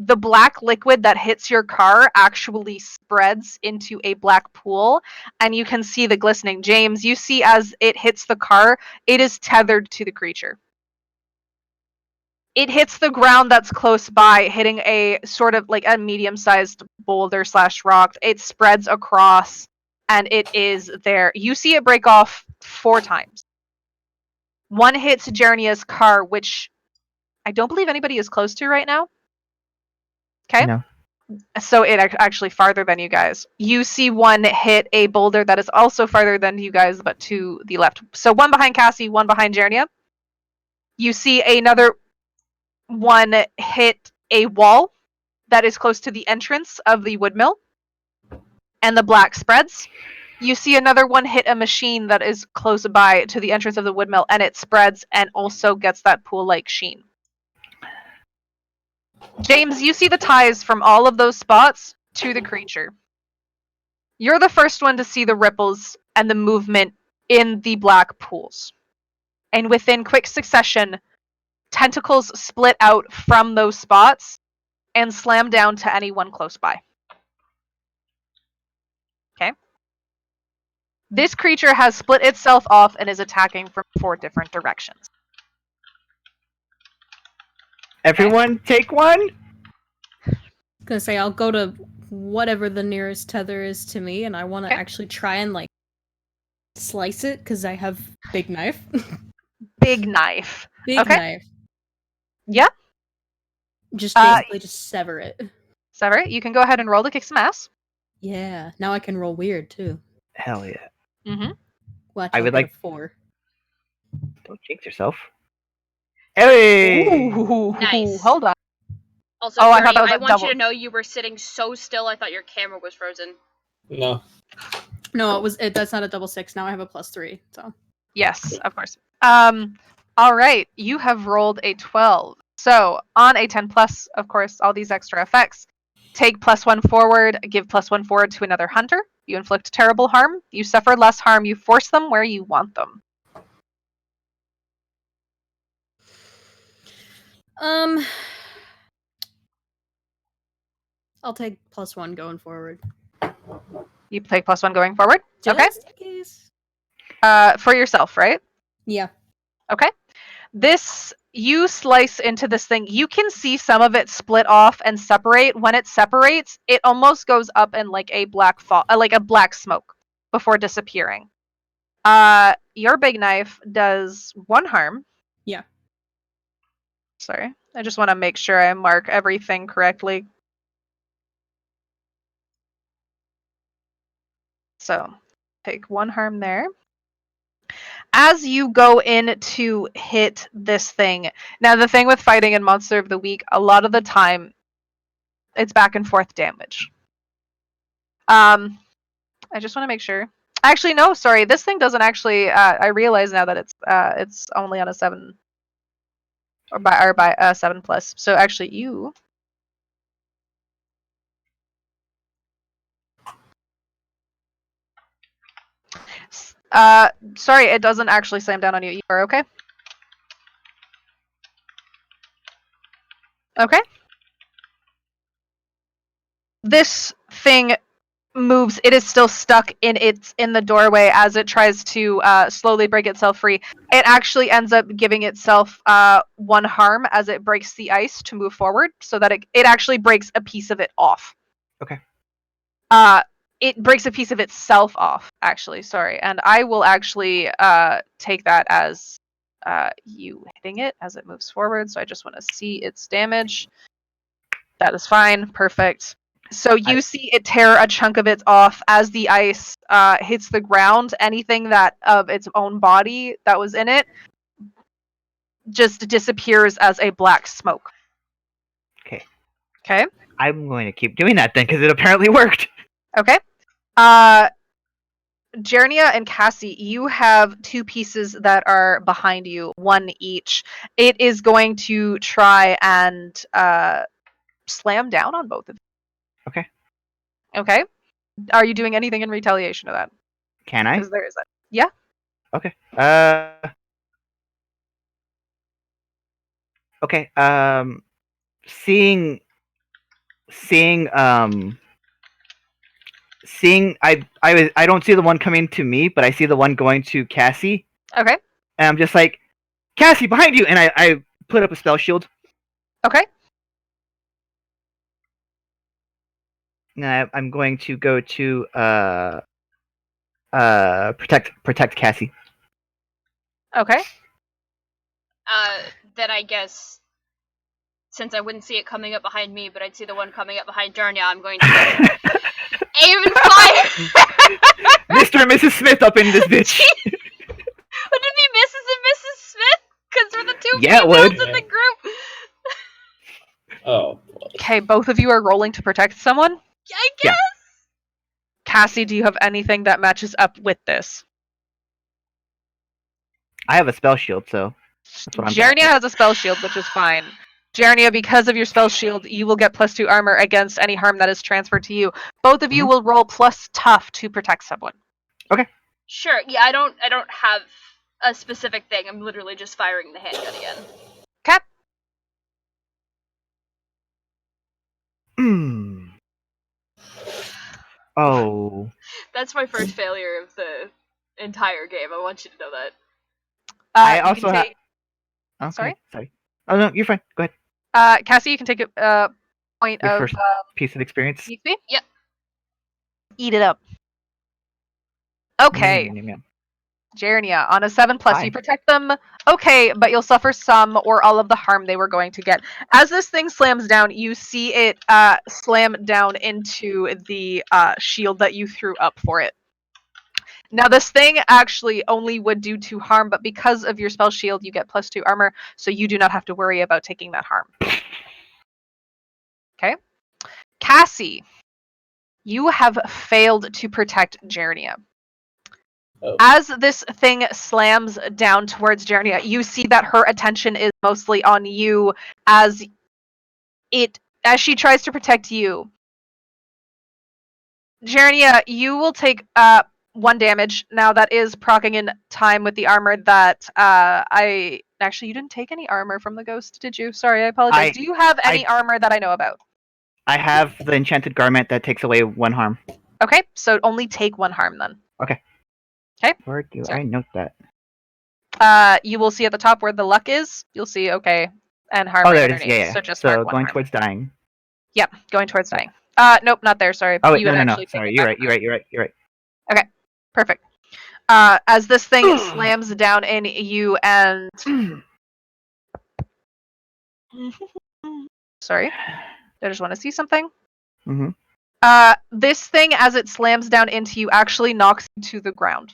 The black liquid that hits your car actually spreads into a black pool, and you can see the glistening. James, you see as it hits the car, it is tethered to the creature. It hits the ground that's close by, hitting a sort of like a medium-sized boulder / rock. It spreads across, and it is there. You see it break off 4 times. One hits Jarnia's car, which I don't believe anybody is close to right now. Okay? No. So it actually farther than you guys. You see one hit a boulder that is also farther than you guys, but to the left. So one behind Cassie, one behind Jarnia. You see another one hit a wall that is close to the entrance of the woodmill, and the black spreads. You see another one hit a machine that is close by to the entrance of the woodmill, and it spreads and also gets that pool-like sheen. James, you see the ties from all of those spots to the creature. You're the first one to see the ripples and the movement in the black pools. And within quick succession, tentacles split out from those spots and slam down to anyone close by. Okay? This creature has split itself off and is attacking from 4 different directions. Everyone take one? Gonna say I'll go to whatever the nearest tether is to me, and I want to actually try and like slice it because I have big knife. Big knife. Big knife. Yeah. Just basically just sever it. Sever it. You can go ahead and roll to kick some ass. Yeah. Now I can roll weird too. Hell yeah. Mm-hmm. Watch, I would like 4. Don't jinx yourself. Hey! Ooh, nice. Hold on. Also, I Bernie, thought that was I a want double. you to know you were sitting so still. I thought your camera was frozen. No. No, that's not a double 6. Now I have a +3. So. Yes, of course. All right. You have rolled a 12. So on a 10 plus, of course, all these extra effects. Take +1 forward. Give +1 forward to another hunter. You inflict terrible harm. You suffer less harm. You force them where you want them. I'll take +1 going forward. You take +1 going forward? Just okay. in case. For yourself, right? Yeah. Okay. This you slice into this thing. You can see some of it split off and separate. When it separates, it almost goes up in like a black like a black smoke before disappearing. Your big knife does 1 harm. Yeah. Sorry, I just want to make sure I mark everything correctly. So, take 1 harm there. As you go in to hit this thing, now the thing with fighting in Monster of the Week, a lot of the time, it's back and forth damage. I just want to make sure. Actually, no, sorry, this thing doesn't actually. I realize now that it's only on a 7 or by 7+. So actually, you. Sorry, it doesn't actually slam down on you. You are okay? Okay. This thing moves. It is still stuck in the doorway as it tries to slowly break itself free. It actually ends up giving itself 1 harm as it breaks the ice to move forward, so that it actually breaks a piece of it off. Okay. It breaks a piece of itself off, actually, sorry. And I will actually take that as you hitting it as it moves forward. So I just want to see its damage. That is fine. Perfect. So you see it tear a chunk of it off as the ice hits the ground. Anything that of its own body that was in it just disappears as a black smoke. Okay. Okay. I'm going to keep doing that then, because it apparently worked. Okay. Jernia and Cassie, you have 2 pieces that are behind you, 1 each. It is going to try and slam down on both of you. Okay. Okay. Are you doing anything in retaliation of that? Can I? Because there is that. Yeah. Okay. Okay. Seeing I don't see the one coming to me, but I see the one going to Cassie. Okay. And I'm just like, Cassie, behind you! And I put up a spell shield. Okay. And I'm going to go to protect Cassie. Okay. Then I guess, since I wouldn't see it coming up behind me, but I'd see the one coming up behind Jarnia, I'm going to aim and fire! Mr. and Mrs. Smith up in this bitch! Would it be Mrs. and Mrs. Smith? Because we're the 2 Yeah, it females would. in the group. Oh. Okay, both of you are rolling to protect someone? I guess? Yeah. Cassie, do you have anything that matches up with this? I have a spell shield, so that's what I'm Jernia has a spell shield, which is fine. Jernia, because of your spell shield, you will get +2 armor against any harm that is transferred to you. Both of you will roll plus tough to protect someone. Okay. Sure. Yeah, I don't have a specific thing. I'm literally just firing the handgun again. Okay. Oh. That's my first failure of the entire game. I want you to know that. I also have. Okay, Sorry? Oh no, you're fine. Go ahead. Cassie, you can take a point Your of first piece of experience. XP. Yep. Eat it up. Okay. Jernia, on a 7+, Hi. you protect them, okay, but you'll suffer some or all of the harm they were going to get. As this thing slams down, you see it slam down into the shield that you threw up for it. Now, this thing actually only would do 2 harm, but because of your spell shield, you get +2 armor, so you do not have to worry about taking that harm. Okay? Cassie, you have failed to protect Jernia. Oh. As this thing slams down towards Jernia, you see that her attention is mostly on you as she tries to protect you. Jernia, you will take 1 damage. Now that is proccing in time with the armor that actually, you didn't take any armor from the ghost, did you? Sorry, I apologize. Do you have any armor that I know about? I have the enchanted garment that takes away 1 harm. Okay, so only take 1 harm then. Okay. Okay. Where do I note that? you will see at the top where the luck is. You'll see okay and harm Oh, right there it is. underneath. Yeah. So just So mark one going harm. towards dying. Yep, going towards dying. Nope, not there. Sorry. Oh wait, You would no. actually take Sorry, it you're back. right. You're right. Okay, perfect. As this thing slams down in you and sorry, I just want to see something. Mm-hmm. This thing, as it slams down into you, actually knocks you to the ground.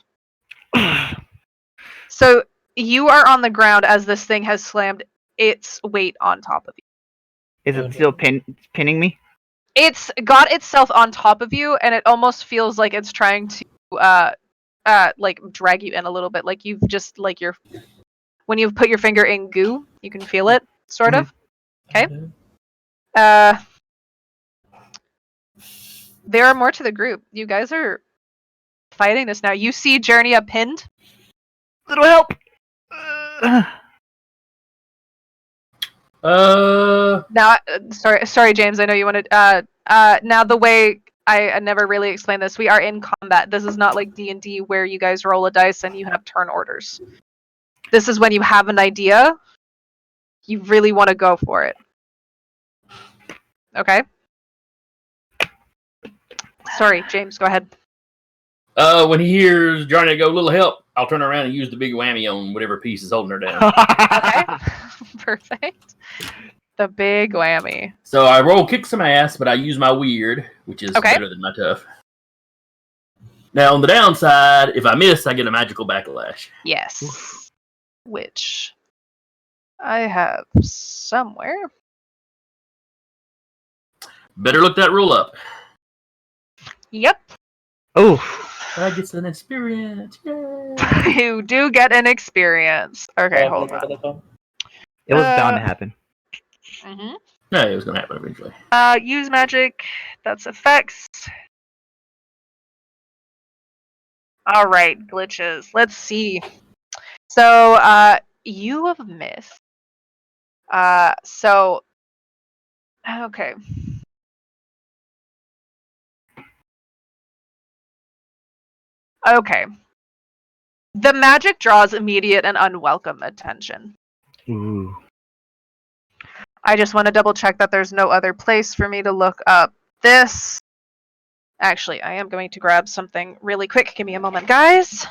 So you are on the ground as this thing has slammed its weight on top of you. Is it still pinning me? It's got itself on top of you, and it almost feels like it's trying to like drag you in a little bit. Like you've just like when you've put your finger in goo, you can feel it, sort of. Okay. There are more to the group. You guys are fighting this now. You see Journeya pinned. Little help. Now, sorry, James. I know you wanted. Now the way I never really explained this. We are in combat. This is not like D&D where you guys roll a dice and you have turn orders. This is when you have an idea. You really want to go for it. Okay. Sorry, James. Go ahead. When he hears Johnny go, little help, I'll turn around and use the big whammy on whatever piece is holding her down. Okay. Perfect. The big whammy. So I roll kick some ass, but I use my weird, which is better than my tough. Now, on the downside, if I miss, I get a magical backlash. Yes. Oof. Which I have somewhere. Better look that rule up. Yep. Oh. I get an experience. Yay. You do get an experience. Okay, hold on. It was bound to happen. Mm-hmm. No, it was going to happen eventually. Use magic. That's effects. All right, glitches. Let's see. So, you have missed. Okay. Okay. The magic draws immediate and unwelcome attention. Ooh. I just want to double check that there's no other place for me to look up this. Actually, I am going to grab something really quick. Give me a moment, guys.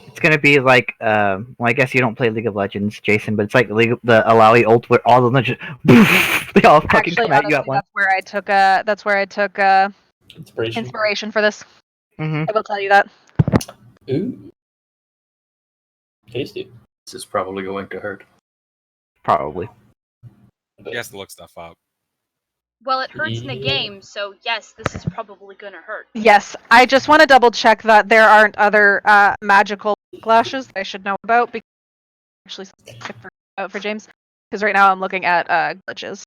It's gonna be like, well, I guess you don't play League of Legends, Jason, but it's like the Alawi ult where all of them just they all fucking come at you at once. That's where I took inspiration for this. Mm-hmm. I will tell you that. Ooh, tasty. This is probably going to hurt. Probably. He has to look stuff up. Well, it hurts in the game, so yes, this is probably gonna hurt. Yes, I just want to double check that there aren't other magical flashes that I should know about. Because actually, for James, because right now I'm looking at glitches.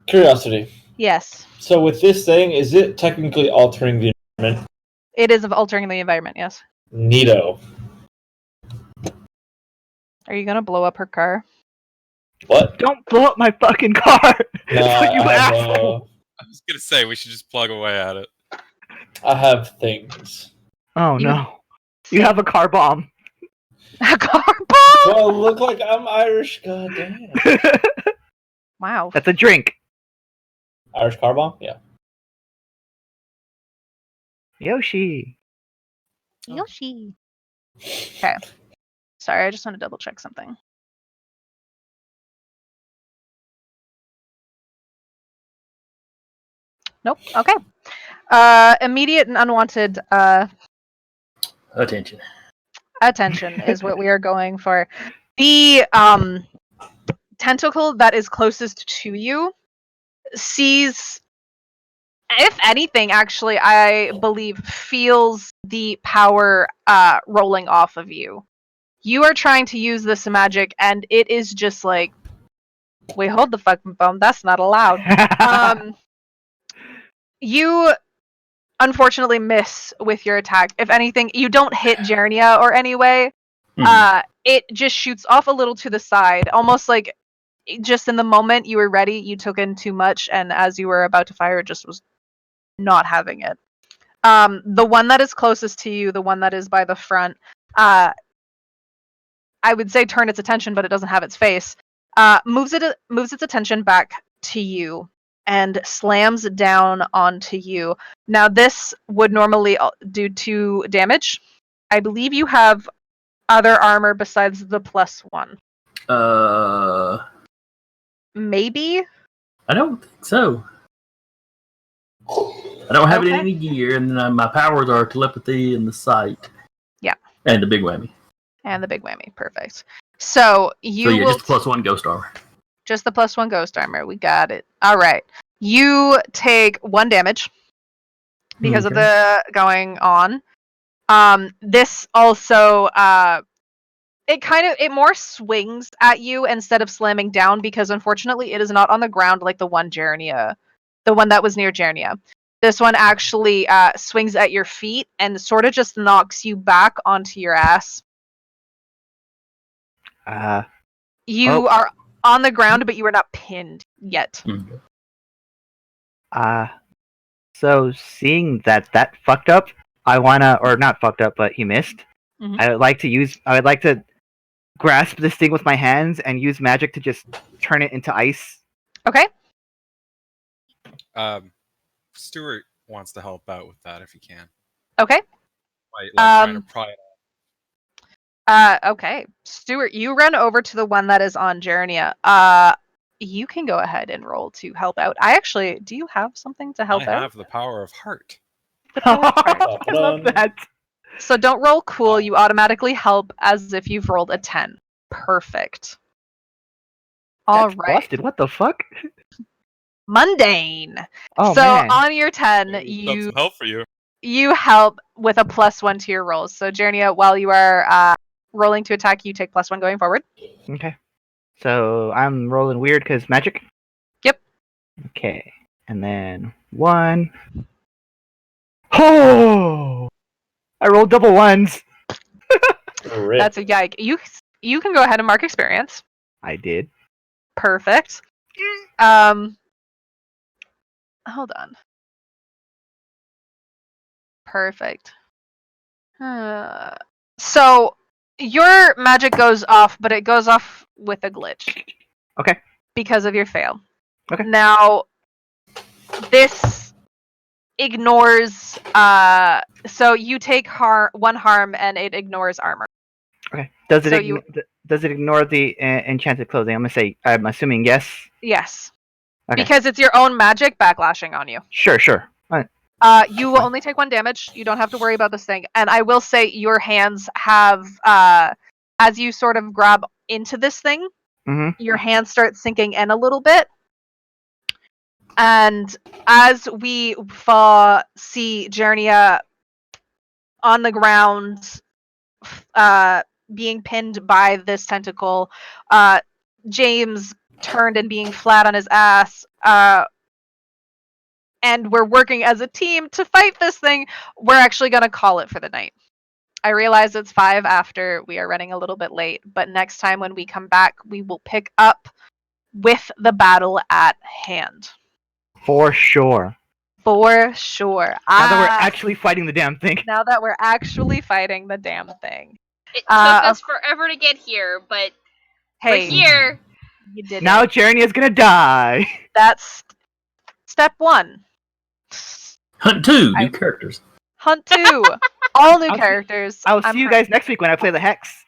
Curiosity. Yes. So with this thing, is it technically altering the environment? It is altering the environment. Yes. Neato. Are you gonna blow up her car? What? Don't blow up my fucking car! No, You asshole! I was gonna say we should just plug away at it. I have things. Oh no. You have a car bomb. A car bomb? Well, look like I'm Irish, goddamn. Wow. That's a drink. Irish car bomb? Yeah. Yoshi. Yoshi. Okay. Sorry, I just want to double check something. Nope. Okay. Immediate and unwanted Attention is what we are going for. The tentacle that is closest to you sees, if anything, actually, I believe, feels the power rolling off of you. You are trying to use this magic, and it is just like, wait, hold the fucking phone. That's not allowed. You unfortunately miss with your attack. If anything, you don't hit Journeya or anyway, It just shoots off a little to the side, almost like just in the moment you were ready, you took in too much, and as you were about to fire, it just was not having it. The one that is closest to you, the one that is by the front, I would say turn its attention, but it doesn't have its face. Moves its attention back to you and slams down onto you. Now this would normally do 2 damage. I believe you have other armor besides the +1. Maybe? I don't think so. I don't have it in any gear, and then my powers are telepathy and the sight. Yeah. And the big whammy. And the big whammy. Perfect. So you will just +1 ghost armor. Just the +1 ghost armor. We got it. All right. You take 1 damage because of the going on. This also it more swings at you instead of slamming down, because unfortunately it is not on the ground like the one that was near Jernia. This one actually swings at your feet and sort of just knocks you back onto your ass. You are on the ground, but you are not pinned yet. So seeing that fucked up, I wanna, or not fucked up, but he missed. Mm-hmm. I would like to grasp this thing with my hands and use magic to just turn it into ice. Okay. Stuart wants to help out with that if he can. Okay. Like trying to pry it off. Okay. Stuart, you run over to the one that is on Jernia. You can go ahead and roll to help out. Do you have something to help out? I have the power of heart. The power of heart. I love that. So don't roll cool. You automatically help as if you've rolled a 10. Perfect. All right. Busted. What the fuck? Mundane. Oh, so man. on your 10, That's some help for you. You help with a +1 to your rolls. So Jernia, while you are rolling to attack, you take +1 going forward. Okay. So I'm rolling weird because magic? Yep. Okay. And then 1. Oh! I rolled double 1s. That's a yike. You can go ahead and mark experience. I did. Perfect. Hold on. Perfect. So your magic goes off, but it goes off with a glitch. Okay. Because of your fail. Okay. Now, this ignores. So you take 1 harm, and it ignores armor. Okay. Does it ignore the enchanted clothing? I'm assuming yes. Yes. Okay. Because it's your own magic backlashing on you. Sure. All right. You will only take 1 damage. You don't have to worry about this thing. And I will say your hands have, as you sort of grab into this thing, your hands start sinking in a little bit. And as we see Jernia on the ground, being pinned by this tentacle, James turned and being flat on his ass, and we're working as a team to fight this thing, we're actually going to call it for the night. I realize it's 5 after, we are running a little bit late, but next time when we come back, we will pick up with the battle at hand. For sure. For sure. Now that we're actually fighting the damn thing. Now that we're actually fighting the damn thing. It took us forever to get here, but we're here. You did now it. Jeremy is gonna die. That's step 1. Hunt 2, new characters. Hunt 2. All new characters. I'll see you guys next week when I play the Hex.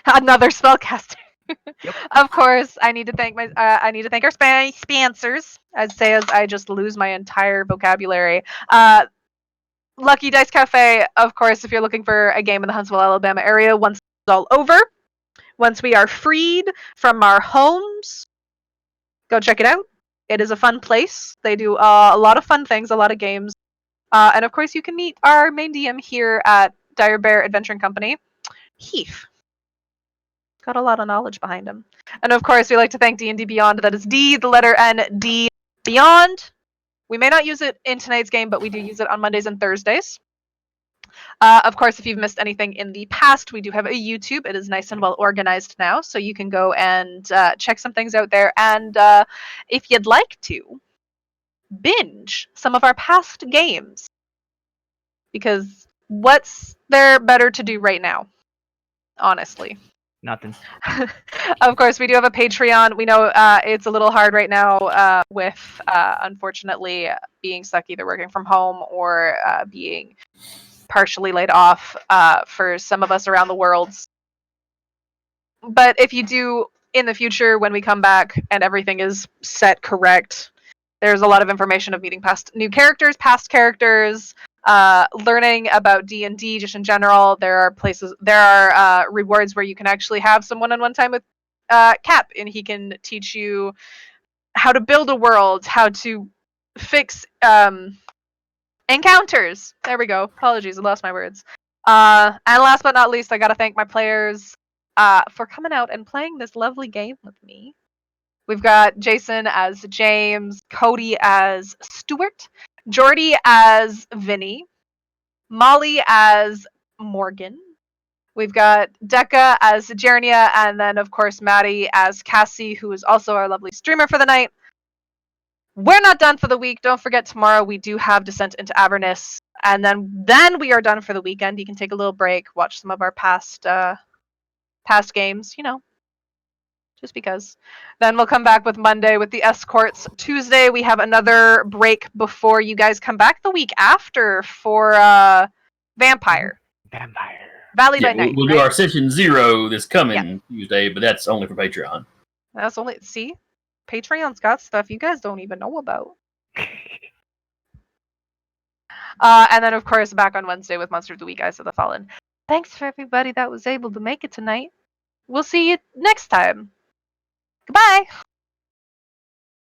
Another spellcaster. Yep. Of course, I need to thank our sponsors. As I just lose my entire vocabulary. Lucky Dice Cafe, of course, if you're looking for a game in the Huntsville, Alabama area, once it's all over, once we are freed from our homes, go check it out. It is a fun place. They do a lot of fun things, a lot of games. And of course, you can meet our main DM here at Dire Bear Adventuring Company, Heath. Got a lot of knowledge behind him. And of course, we like to thank D&D Beyond. That is D, the letter N, D, Beyond. We may not use it in tonight's game, but we do use it on Mondays and Thursdays. Of course, if you've missed anything in the past, we do have a YouTube. It is nice and well organized now, so you can go and check some things out there. And if you'd like to, binge some of our past games. Because what's there better to do right now? Honestly. Nothing. Of course, we do have a Patreon. We know it's a little hard right now with, unfortunately, being stuck either working from home or being partially laid off for some of us around the world. But if you do, in the future, when we come back and everything is set correct, there's a lot of information of meeting past past characters, learning about D&D just in general. There are rewards where you can actually have some one-on-one time with Cap, and he can teach you how to build a world, how to fix encounters. There we go. Apologies, I lost my words. And last but not least, I gotta thank my players for coming out and playing this lovely game with me. We've got Jason as James, Cody as Stuart, Jordy as Vinny, Molly as Morgan. We've got Decca as Jernia, and then, of course, Maddie as Cassie, who is also our lovely streamer for the night. We're not done for the week. Don't forget, tomorrow we do have Descent into Avernus, and then we are done for the weekend. You can take a little break, watch some of our past games, just because. Then we'll come back with Monday with the escorts. Tuesday we have another break before you guys come back the week after for Vampire Valley by Night. We'll do our session 0 this coming Tuesday, but that's only for Patreon. That's only Patreon's got stuff you guys don't even know about. And then of course back on Wednesday with Monster of the Week, Eyes of the Fallen. Thanks for everybody that was able to make it tonight. We'll see you next time. Goodbye!